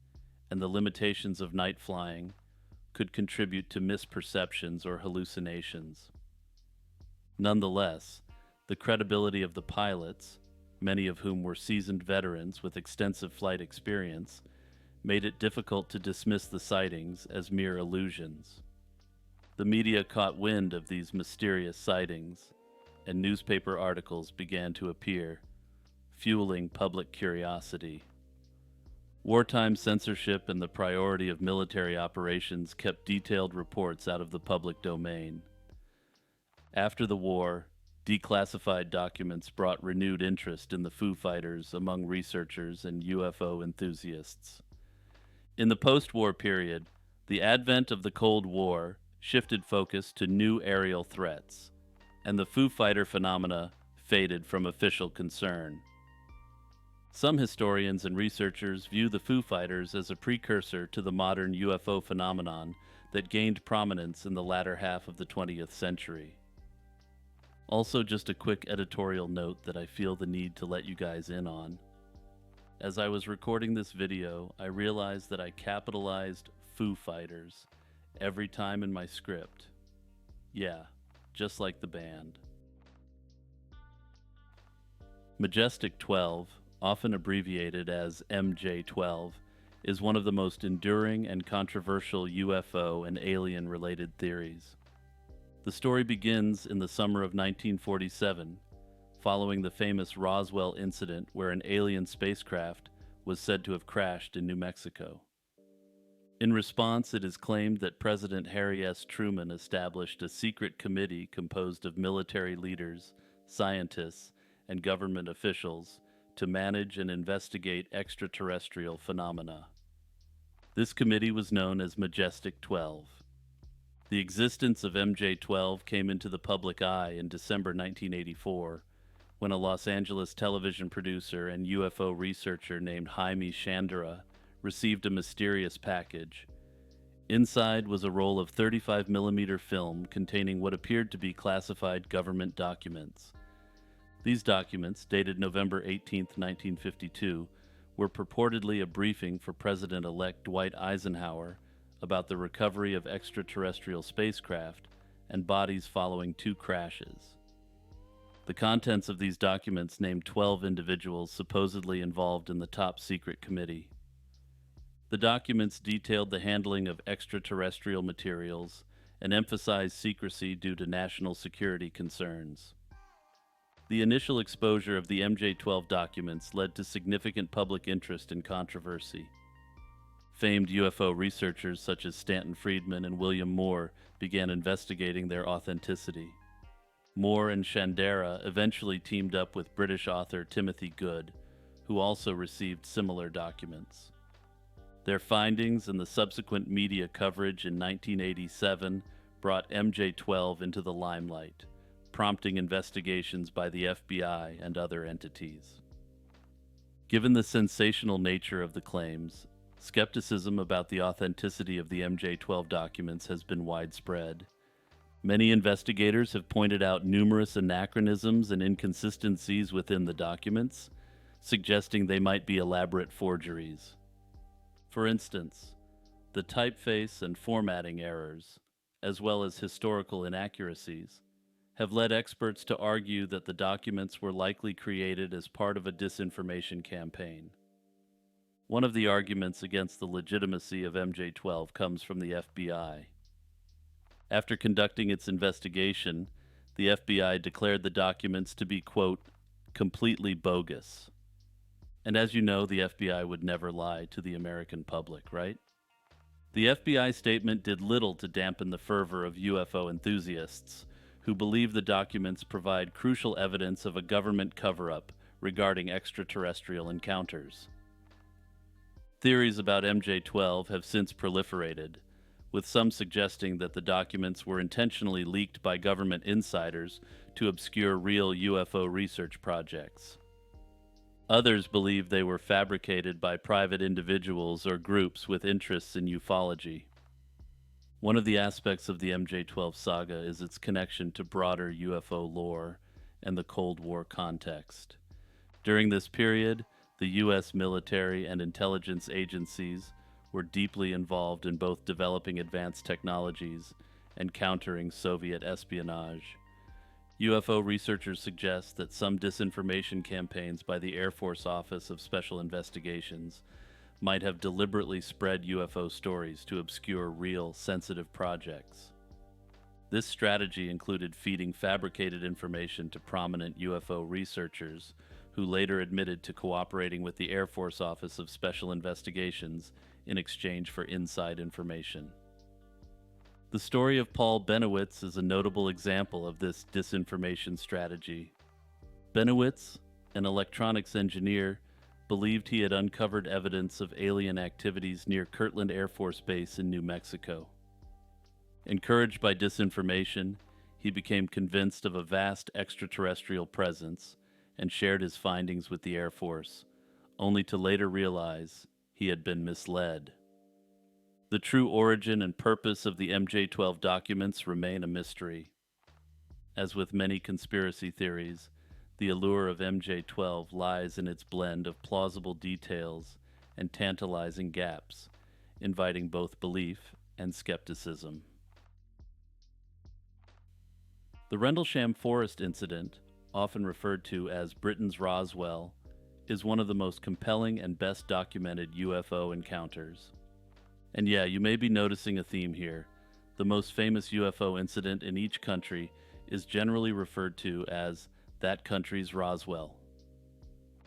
and the limitations of night flying could contribute to misperceptions or hallucinations. Nonetheless, the credibility of the pilots, many of whom were seasoned veterans with extensive flight experience, made it difficult to dismiss the sightings as mere illusions. The media caught wind of these mysterious sightings, and newspaper articles began to appear, fueling public curiosity. Wartime censorship and the priority of military operations kept detailed reports out of the public domain. After the war, declassified documents brought renewed interest in the Foo Fighters among researchers and UFO enthusiasts. In the post-war period, the advent of the Cold War shifted focus to new aerial threats, and the Foo Fighter phenomena faded from official concern. Some historians and researchers view the Foo Fighters as a precursor to the modern UFO phenomenon that gained prominence in the latter half of the 20th century. Also, just a quick editorial note that I feel the need to let you guys in on. As I was recording this video, I realized that I capitalized Foo Fighters every time in my script. Yeah, just like the band. Majestic 12, often abbreviated as MJ-12, is one of the most enduring and controversial UFO and alien-related theories. The story begins in the summer of 1947, following the famous Roswell incident where an alien spacecraft was said to have crashed in New Mexico. In response, it is claimed that President Harry S. Truman established a secret committee composed of military leaders, scientists, and government officials to manage and investigate extraterrestrial phenomena. This committee was known as Majestic 12. The existence of MJ-12 came into the public eye in December 1984, when a Los Angeles television producer and UFO researcher named Jaime Shandera received a mysterious package. Inside was a roll of 35mm film containing what appeared to be classified government documents. These documents, dated November 18, 1952, were purportedly a briefing for President-elect Dwight Eisenhower about the recovery of extraterrestrial spacecraft and bodies following 2 crashes. The contents of these documents named 12 individuals supposedly involved in the top secret committee. The documents detailed the handling of extraterrestrial materials and emphasized secrecy due to national security concerns. The initial exposure of the MJ-12 documents led to significant public interest and controversy. Famed UFO researchers such as Stanton Friedman and William Moore began investigating their authenticity. Moore and Chandera eventually teamed up with British author Timothy Good, who also received similar documents. Their findings and the subsequent media coverage in 1987 brought MJ-12 into the limelight, prompting investigations by the FBI and other entities. Given the sensational nature of the claims, skepticism about the authenticity of the MJ-12 documents has been widespread. Many investigators have pointed out numerous anachronisms and inconsistencies within the documents, suggesting they might be elaborate forgeries. For instance, the typeface and formatting errors, as well as historical inaccuracies, have led experts to argue that the documents were likely created as part of a disinformation campaign. One of the arguments against the legitimacy of MJ-12 comes from the FBI. After conducting its investigation, the FBI declared the documents to be, quote, completely bogus. And as you know, the FBI would never lie to the American public, right? The FBI statement did little to dampen the fervor of UFO enthusiasts, who believe the documents provide crucial evidence of a government cover-up regarding extraterrestrial encounters. Theories about MJ-12 have since proliferated, with some suggesting that the documents were intentionally leaked by government insiders to obscure real UFO research projects. Others believe they were fabricated by private individuals or groups with interests in ufology. One of the aspects of the MJ-12 saga is its connection to broader UFO lore and the Cold War context. During this period, the U.S. military and intelligence agencies were deeply involved in both developing advanced technologies and countering Soviet espionage. UFO researchers suggest that some disinformation campaigns by the Air Force Office of Special Investigations might have deliberately spread UFO stories to obscure real, sensitive projects. This strategy included feeding fabricated information to prominent UFO researchers who later admitted to cooperating with the Air Force Office of Special Investigations in exchange for inside information. The story of Paul Benowitz is a notable example of this disinformation strategy. Benowitz, an electronics engineer, believed he had uncovered evidence of alien activities near Kirtland Air Force Base in New Mexico. Encouraged by disinformation, he became convinced of a vast extraterrestrial presence and shared his findings with the Air Force, only to later realize he had been misled. The true origin and purpose of the MJ-12 documents remain a mystery. As with many conspiracy theories, the allure of MJ-12 lies in its blend of plausible details and tantalizing gaps, inviting both belief and skepticism. The Rendlesham Forest incident, often referred to as Britain's Roswell, is one of the most compelling and best documented UFO encounters. And yeah, you may be noticing a theme here. The most famous UFO incident in each country is generally referred to as that country's Roswell.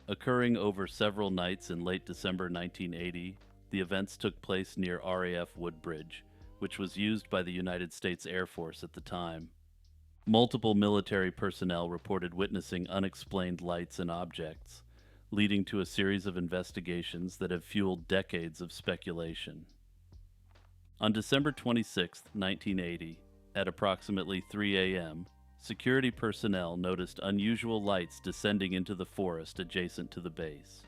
Occurring over several nights in late December 1980, the events took place near RAF Woodbridge, which was used by the United States Air Force at the time. Multiple military personnel reported witnessing unexplained lights and objects, leading to a series of investigations that have fueled decades of speculation. On December 26, 1980, at approximately 3 a.m., security personnel noticed unusual lights descending into the forest adjacent to the base.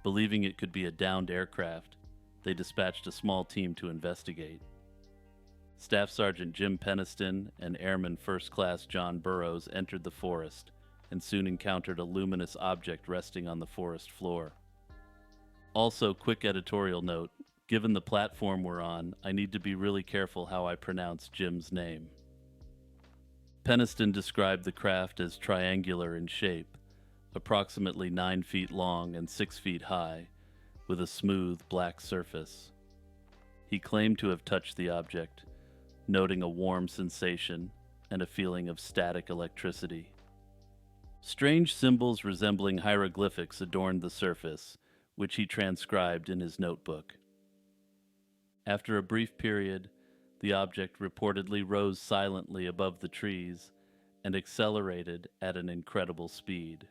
Believing it could be a downed aircraft, they dispatched a small team to investigate. Staff Sergeant Jim Peniston and Airman First Class John Burroughs entered the forest and soon encountered a luminous object resting on the forest floor. Also, quick editorial note, given the platform we're on, I need to be really careful how I pronounce Jim's name. Peniston described the craft as triangular in shape, approximately 9 feet long and 6 feet high, with a smooth black surface. He claimed to have touched the object, noting a warm sensation and a feeling of static electricity. Strange symbols resembling hieroglyphics adorned the surface, which he transcribed in his notebook. After a brief period, the object reportedly rose silently above the trees and accelerated at an incredible speed.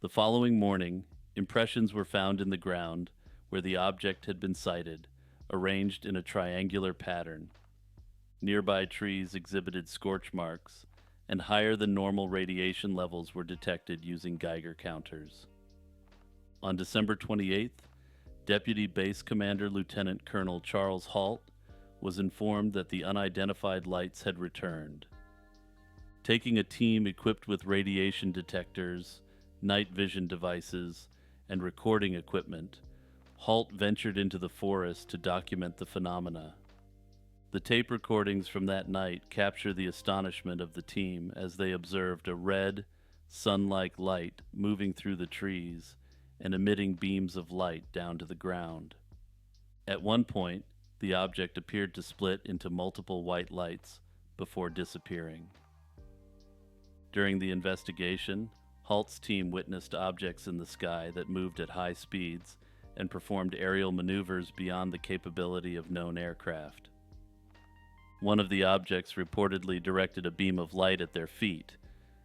The following morning, impressions were found in the ground where the object had been sighted, arranged in a triangular pattern. Nearby trees exhibited scorch marks, and higher than normal radiation levels were detected using Geiger counters. On December 28th, Deputy Base Commander Lieutenant Colonel Charles Halt was informed that the unidentified lights had returned. Taking a team equipped with radiation detectors, night vision devices, and recording equipment, Halt ventured into the forest to document the phenomena. The tape recordings from that night capture the astonishment of the team as they observed a red, sun-like light moving through the trees and emitting beams of light down to the ground. At one point, the object appeared to split into multiple white lights before disappearing. During the investigation, Halt's team witnessed objects in the sky that moved at high speeds and performed aerial maneuvers beyond the capability of known aircraft. One of the objects reportedly directed a beam of light at their feet,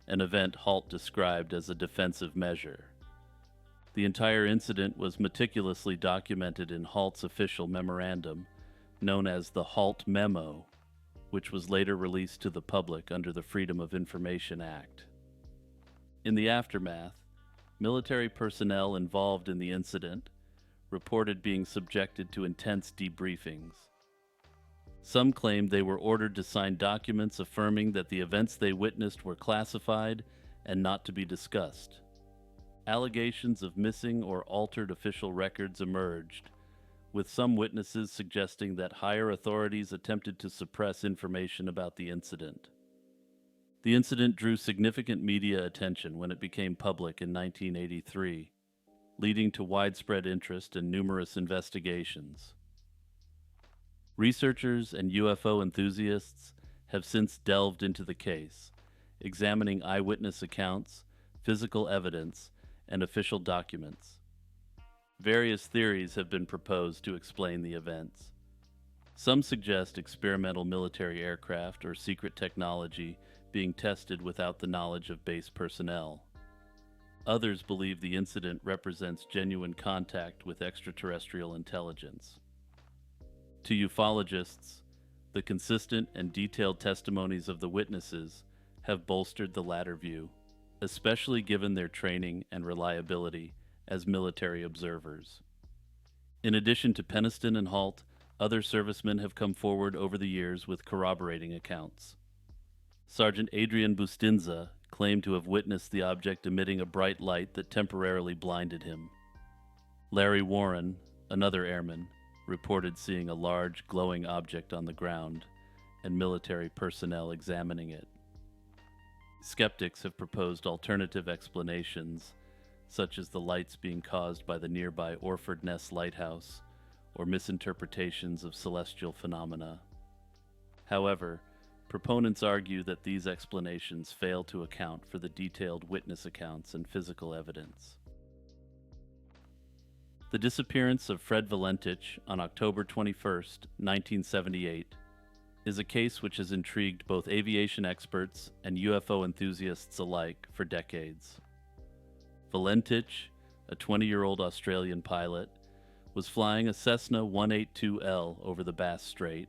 an event Halt described as a defensive measure. The entire incident was meticulously documented in Halt's official memorandum, known as the Halt Memo, which was later released to the public under the Freedom of Information Act. In the aftermath, military personnel involved in the incident reported being subjected to intense debriefings. Some claimed they were ordered to sign documents affirming that the events they witnessed were classified and not to be discussed. Allegations of missing or altered official records emerged, with some witnesses suggesting that higher authorities attempted to suppress information about the incident. The incident drew significant media attention when it became public in 1983, leading to widespread interest and numerous investigations. Researchers and UFO enthusiasts have since delved into the case, examining eyewitness accounts, physical evidence, and official documents. Various theories have been proposed to explain the events. Some suggest experimental military aircraft or secret technology being tested without the knowledge of base personnel. Others believe the incident represents genuine contact with extraterrestrial intelligence. To ufologists, the consistent and detailed testimonies of the witnesses have bolstered the latter view, especially given their training and reliability as military observers. In addition to Peniston and Halt, other servicemen have come forward over the years with corroborating accounts. Sergeant Adrian Bustinza claimed to have witnessed the object emitting a bright light that temporarily blinded him. Larry Warren, another airman, reported seeing a large glowing object on the ground and military personnel examining it. Skeptics have proposed alternative explanations, such as the lights being caused by the nearby Orford Ness Lighthouse or misinterpretations of celestial phenomena. However, proponents argue that these explanations fail to account for the detailed witness accounts and physical evidence. The disappearance of Fred Valentich on October 21, 1978, is a case which has intrigued both aviation experts and UFO enthusiasts alike for decades. Valentich, a 20-year-old Australian pilot, was flying a Cessna 182L over the Bass Strait,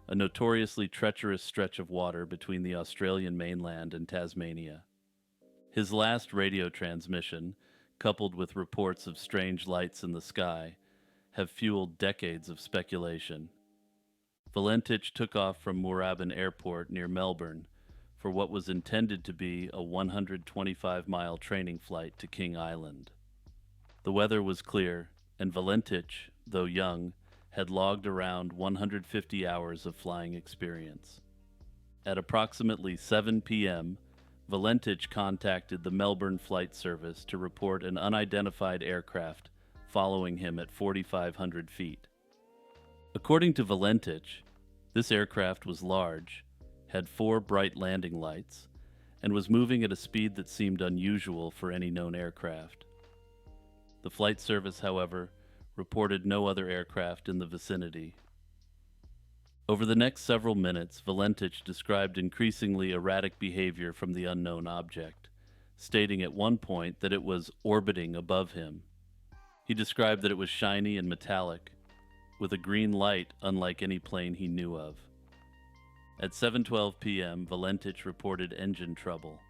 a notoriously treacherous stretch of water between the Australian mainland and Tasmania. His last radio transmission, coupled with reports of strange lights in the sky, have fueled decades of speculation. Valentich took off from Moorabbin Airport near Melbourne for what was intended to be a 125-mile training flight to King Island. The weather was clear, and Valentich, though young, had logged around 150 hours of flying experience. At approximately 7 p.m., Valentich contacted the Melbourne Flight Service to report an unidentified aircraft following him at 4,500 feet. According to Valentich, this aircraft was large, had 4 bright landing lights, and was moving at a speed that seemed unusual for any known aircraft. The flight service, however, reported no other aircraft in the vicinity. Over the next several minutes, Valentich described increasingly erratic behavior from the unknown object, stating at one point that it was orbiting above him. He described that it was shiny and metallic, with a green light unlike any plane he knew of. At 7:12 p.m., Valentich reported engine trouble,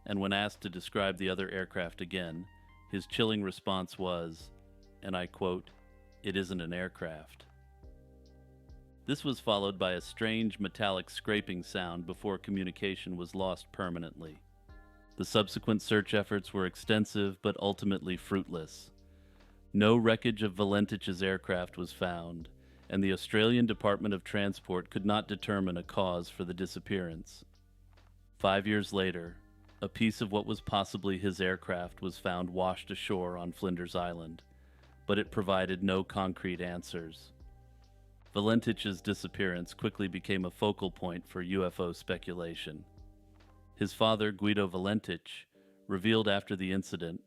and when asked to describe the other aircraft again, his chilling response was, and I quote, "It isn't an aircraft." This was followed by a strange metallic scraping sound before communication was lost permanently. The subsequent search efforts were extensive but ultimately fruitless. No wreckage of Valentich's aircraft was found, and the Australian Department of Transport could not determine a cause for the disappearance. 5 years later, a piece of what was possibly his aircraft was found washed ashore on Flinders Island, but it provided no concrete answers. Valentich's disappearance quickly became a focal point for UFO speculation. His father, Guido Valentich, revealed after the incident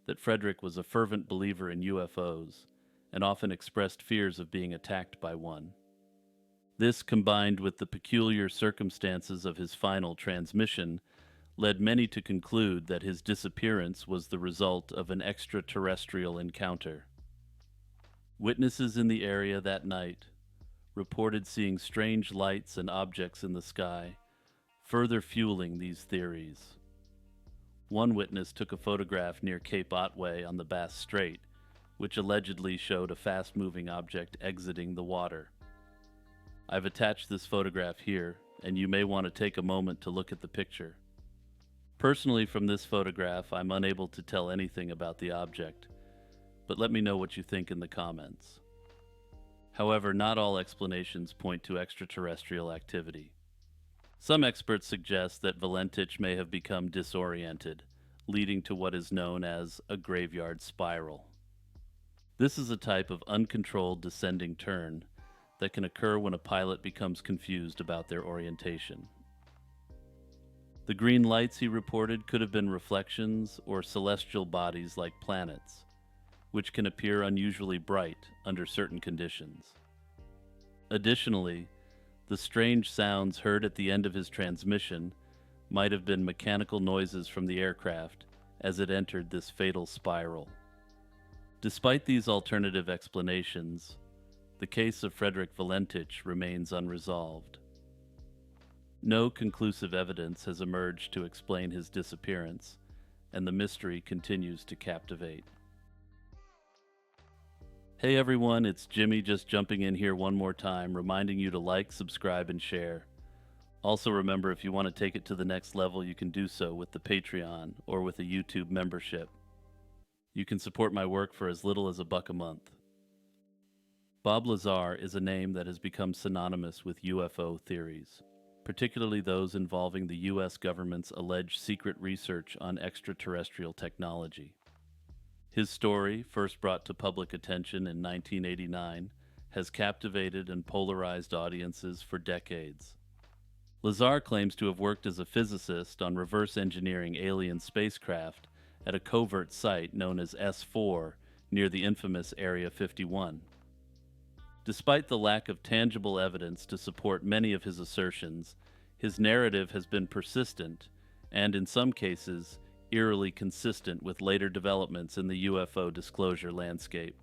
that Frederick was a fervent believer in UFOs and often expressed fears of being attacked by one. This, combined with the peculiar circumstances of his final transmission, led many to conclude that his disappearance was the result of an extraterrestrial encounter. Witnesses in the area that night reported seeing strange lights and objects in the sky, further fueling these theories. One witness took a photograph near Cape Otway on the Bass Strait, which allegedly showed a fast-moving object exiting the water. I've attached this photograph here, and you may want to take a moment to look at the picture. Personally, from this photograph, I'm unable to tell anything about the object, but let me know what you think in the comments. However, not all explanations point to extraterrestrial activity. Some experts suggest that Valentich may have become disoriented, leading to what is known as a graveyard spiral. This is a type of uncontrolled descending turn that can occur when a pilot becomes confused about their orientation. The green lights he reported could have been reflections or celestial bodies like planets, which can appear unusually bright under certain conditions. Additionally, the strange sounds heard at the end of his transmission might have been mechanical noises from the aircraft as it entered this fatal spiral. Despite these alternative explanations, the case of Frederick Valentich remains unresolved. No conclusive evidence has emerged to explain his disappearance, and the mystery continues to captivate. Hey everyone, it's Jimmy just jumping in here one more time, reminding you to like, subscribe, and share. Also remember, if you want to take it to the next level, you can do so with the Patreon or with a YouTube membership. You can support my work for as little as $1 a month. Bob Lazar is a name that has become synonymous with UFO theories, particularly those involving the U.S. government's alleged secret research on extraterrestrial technology. His story, first brought to public attention in 1989, has captivated and polarized audiences for decades. Lazar claims to have worked as a physicist on reverse engineering alien spacecraft at a covert site known as S4 near the infamous Area 51. Despite the lack of tangible evidence to support many of his assertions, his narrative has been persistent and, in some cases, eerily consistent with later developments in the UFO disclosure landscape.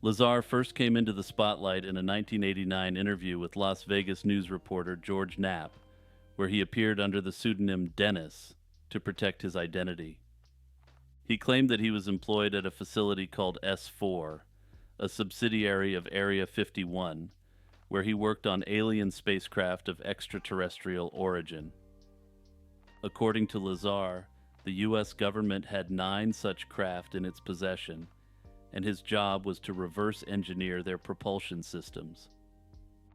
Lazar first came into the spotlight in a 1989 interview with Las Vegas news reporter George Knapp, where he appeared under the pseudonym Dennis to protect his identity. He claimed that he was employed at a facility called S4, a subsidiary of Area 51, where he worked on alien spacecraft of extraterrestrial origin. According to Lazar, the U.S. government had 9 such craft in its possession, and his job was to reverse engineer their propulsion systems.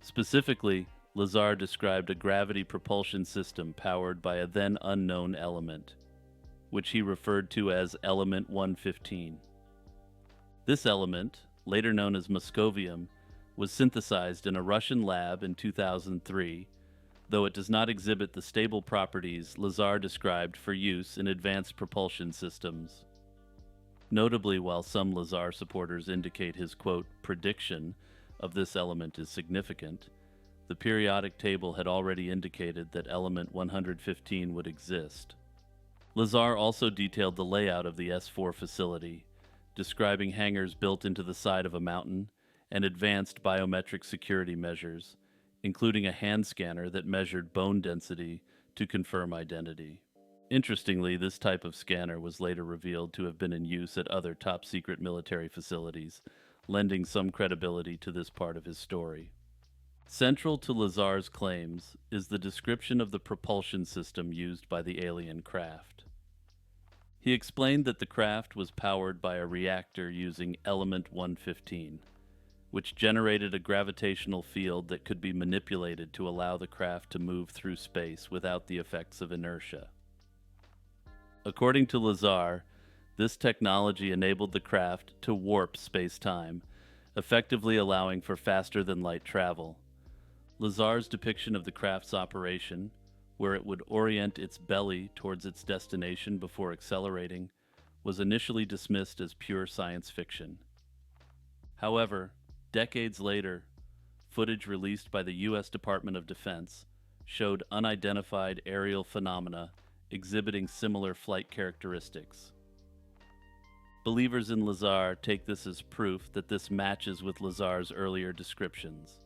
Specifically, Lazar described a gravity propulsion system powered by a then unknown element, which he referred to as Element 115. This element, later known as moscovium, was synthesized in a Russian lab in 2003, though it does not exhibit the stable properties Lazar described for use in advanced propulsion systems. Notably, while some Lazar supporters indicate his, quote, prediction of this element is significant, the periodic table had already indicated that element 115 would exist. Lazar also detailed the layout of the S4 facility, describing hangars built into the side of a mountain and advanced biometric security measures, including a hand scanner that measured bone density to confirm identity. Interestingly, this type of scanner was later revealed to have been in use at other top-secret military facilities, lending some credibility to this part of his story. Central to Lazar's claims is the description of the propulsion system used by the alien craft. He explained that the craft was powered by a reactor using element 115, which generated a gravitational field that could be manipulated to allow the craft to move through space without the effects of inertia. According to Lazar, this technology enabled the craft to warp space-time, effectively allowing for faster-than-light travel. Lazar's depiction of the craft's operation, where it would orient its belly towards its destination before accelerating, was initially dismissed as pure science fiction. However, decades later, footage released by the U.S. Department of Defense showed unidentified aerial phenomena exhibiting similar flight characteristics. Believers in Lazar take this as proof that this matches with Lazar's earlier descriptions.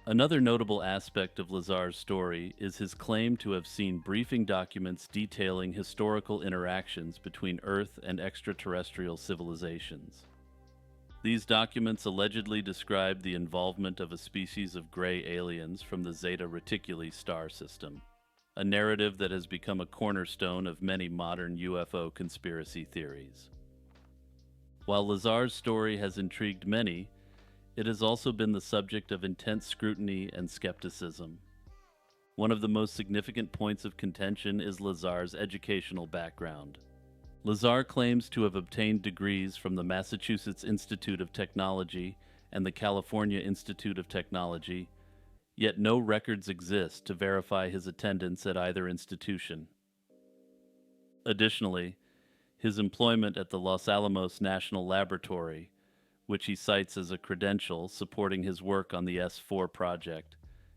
Another notable aspect of Lazar's story is his claim to have seen briefing documents detailing historical interactions between Earth and extraterrestrial civilizations. These documents allegedly describe the involvement of a species of gray aliens from the Zeta Reticuli star system, a narrative that has become a cornerstone of many modern UFO conspiracy theories. While Lazar's story has intrigued many, it has also been the subject of intense scrutiny and skepticism. One of the most significant points of contention is Lazar's educational background. Lazar claims to have obtained degrees from the Massachusetts Institute of Technology and the California Institute of Technology, yet no records exist to verify his attendance at either institution. Additionally, his employment at the Los Alamos National Laboratory, which he cites as a credential supporting his work on the S4 project,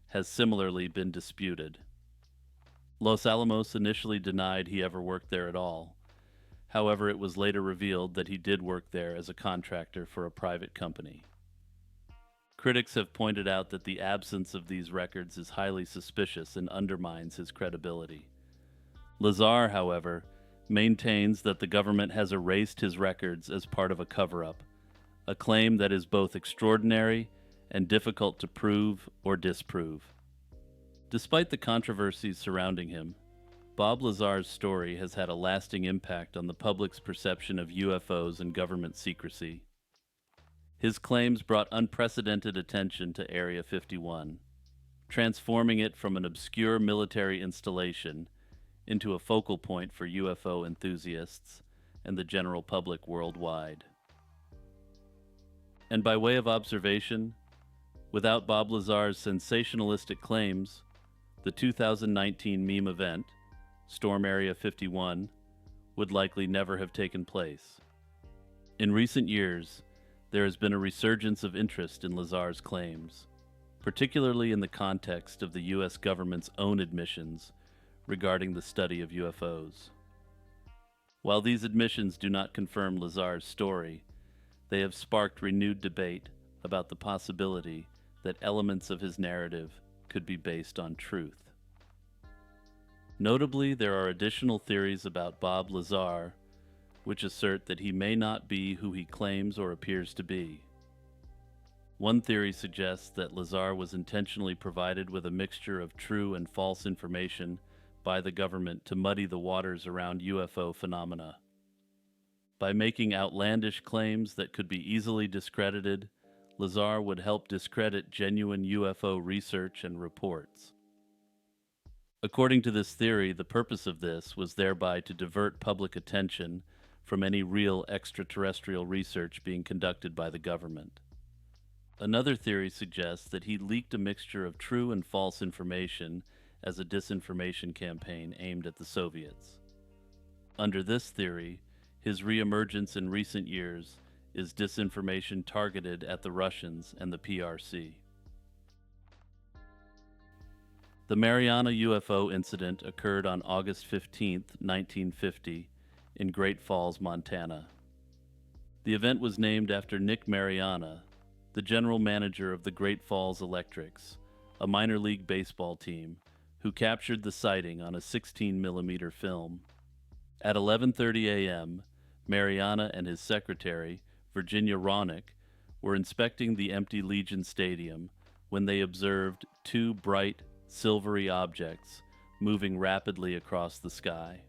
has similarly been disputed. Los Alamos initially denied he ever worked there at all. However, it was later revealed that he did work there as a contractor for a private company. Critics have pointed out that the absence of these records is highly suspicious and undermines his credibility. Lazar, however, maintains that the government has erased his records as part of a cover-up, a claim that is both extraordinary and difficult to prove or disprove. Despite the controversies surrounding him, Bob Lazar's story has had a lasting impact on the public's perception of UFOs and government secrecy. His claims brought unprecedented attention to Area 51, transforming it from an obscure military installation into a focal point for UFO enthusiasts and the general public worldwide. And by way of observation, without Bob Lazar's sensationalistic claims, the 2019 meme event, Storm Area 51, would likely never have taken place. In recent years, there has been a resurgence of interest in Lazar's claims, particularly in the context of the U.S. government's own admissions regarding the study of UFOs. While these admissions do not confirm Lazar's story, they have sparked renewed debate about the possibility that elements of his narrative could be based on truth. Notably, there are additional theories about Bob Lazar which assert that he may not be who he claims or appears to be. One theory suggests that Lazar was intentionally provided with a mixture of true and false information by the government to muddy the waters around UFO phenomena. By making outlandish claims that could be easily discredited, Lazar would help discredit genuine UFO research and reports. According to this theory, the purpose of this was thereby to divert public attention from any real extraterrestrial research being conducted by the government. Another theory suggests that he leaked a mixture of true and false information as a disinformation campaign aimed at the Soviets. Under this theory, his reemergence in recent years is disinformation targeted at the Russians and the PRC. The Mariana UFO incident occurred on August 15, 1950, in Great Falls, Montana. The event was named after Nick Mariana, the general manager of the Great Falls Electrics, a minor league baseball team, who captured the sighting on a 16mm film. At 11:30 a.m., Mariana and his secretary, Virginia Ronick, were inspecting the empty Legion Stadium when they observed two bright, silvery objects moving rapidly across the sky.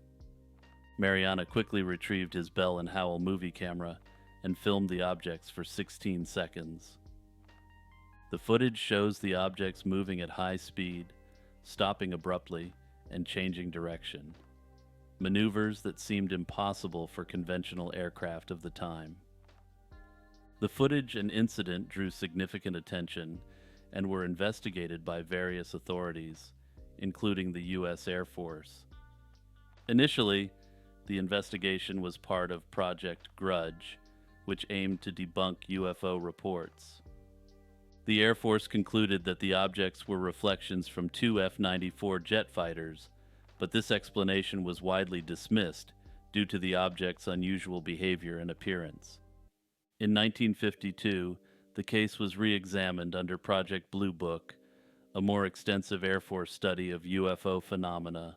Mariana quickly retrieved his Bell & Howell movie camera and filmed the objects for 16 seconds. The footage shows the objects moving at high speed, stopping abruptly, and changing direction. Maneuvers that seemed impossible for conventional aircraft of the time. The footage and incident drew significant attention and were investigated by various authorities, including the U.S. Air Force. Initially, the investigation was part of Project Grudge, which aimed to debunk UFO reports. The Air Force concluded that the objects were reflections from two F-94 jet fighters, but this explanation was widely dismissed due to the objects' unusual behavior and appearance. In 1952, the case was re-examined under Project Blue Book, a more extensive Air Force study of UFO phenomena.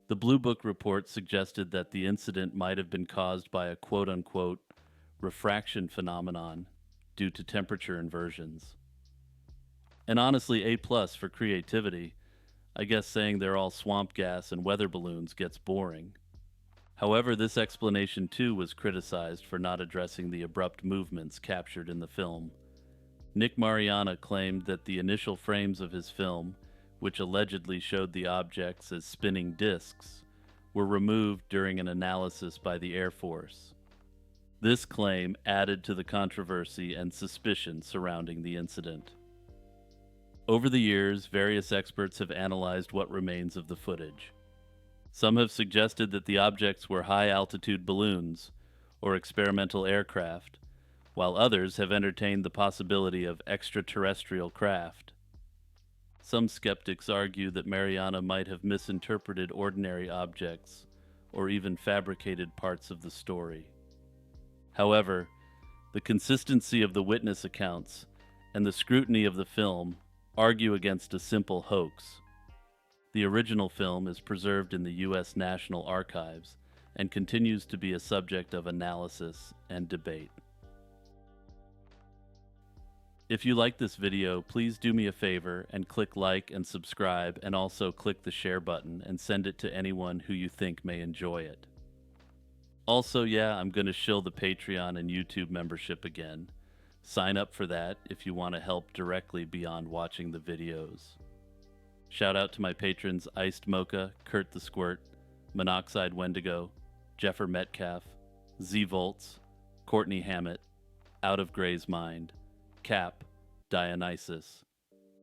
The Blue Book report suggested that the incident might have been caused by a quote-unquote refraction phenomenon due to temperature inversions. And honestly, A+ for creativity. I guess saying they're all swamp gas and weather balloons gets boring. However, this explanation too was criticized for not addressing the abrupt movements captured in the film. Nick Mariana claimed that the initial frames of his film, which allegedly showed the objects as spinning discs, were removed during an analysis by the Air Force. This claim added to the controversy and suspicion surrounding the incident. Over the years, various experts have analyzed what remains of the footage. Some have suggested that the objects were high-altitude balloons or experimental aircraft, while others have entertained the possibility of extraterrestrial craft. Some skeptics argue that Mariana might have misinterpreted ordinary objects or even fabricated parts of the story. However, the consistency of the witness accounts and the scrutiny of the film argue against a simple hoax. The original film is preserved in the U.S. National Archives and continues to be a subject of analysis and debate. If you like this video, please do me a favor and click like and subscribe, and also click the share button and send it to anyone who you think may enjoy it. Also, yeah, I'm going to shill the Patreon and YouTube membership again. Sign up for that if you want to help directly beyond watching the videos. Shout out to my patrons Iced Mocha, Kurt the Squirt, Monoxide Wendigo, Jeffer Metcalf, Z Volts, Courtney Hammett, Out of Gray's Mind, Cap, Dionysus,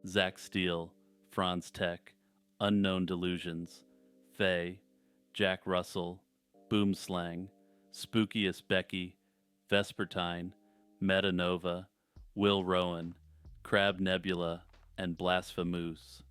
Zach Steele, Franz Tech, Unknown Delusions, Faye, Jack Russell, Boomslang, Spookiest Becky, Vespertine, Metanova, Will Rowan, Crab Nebula, and Blasphemous.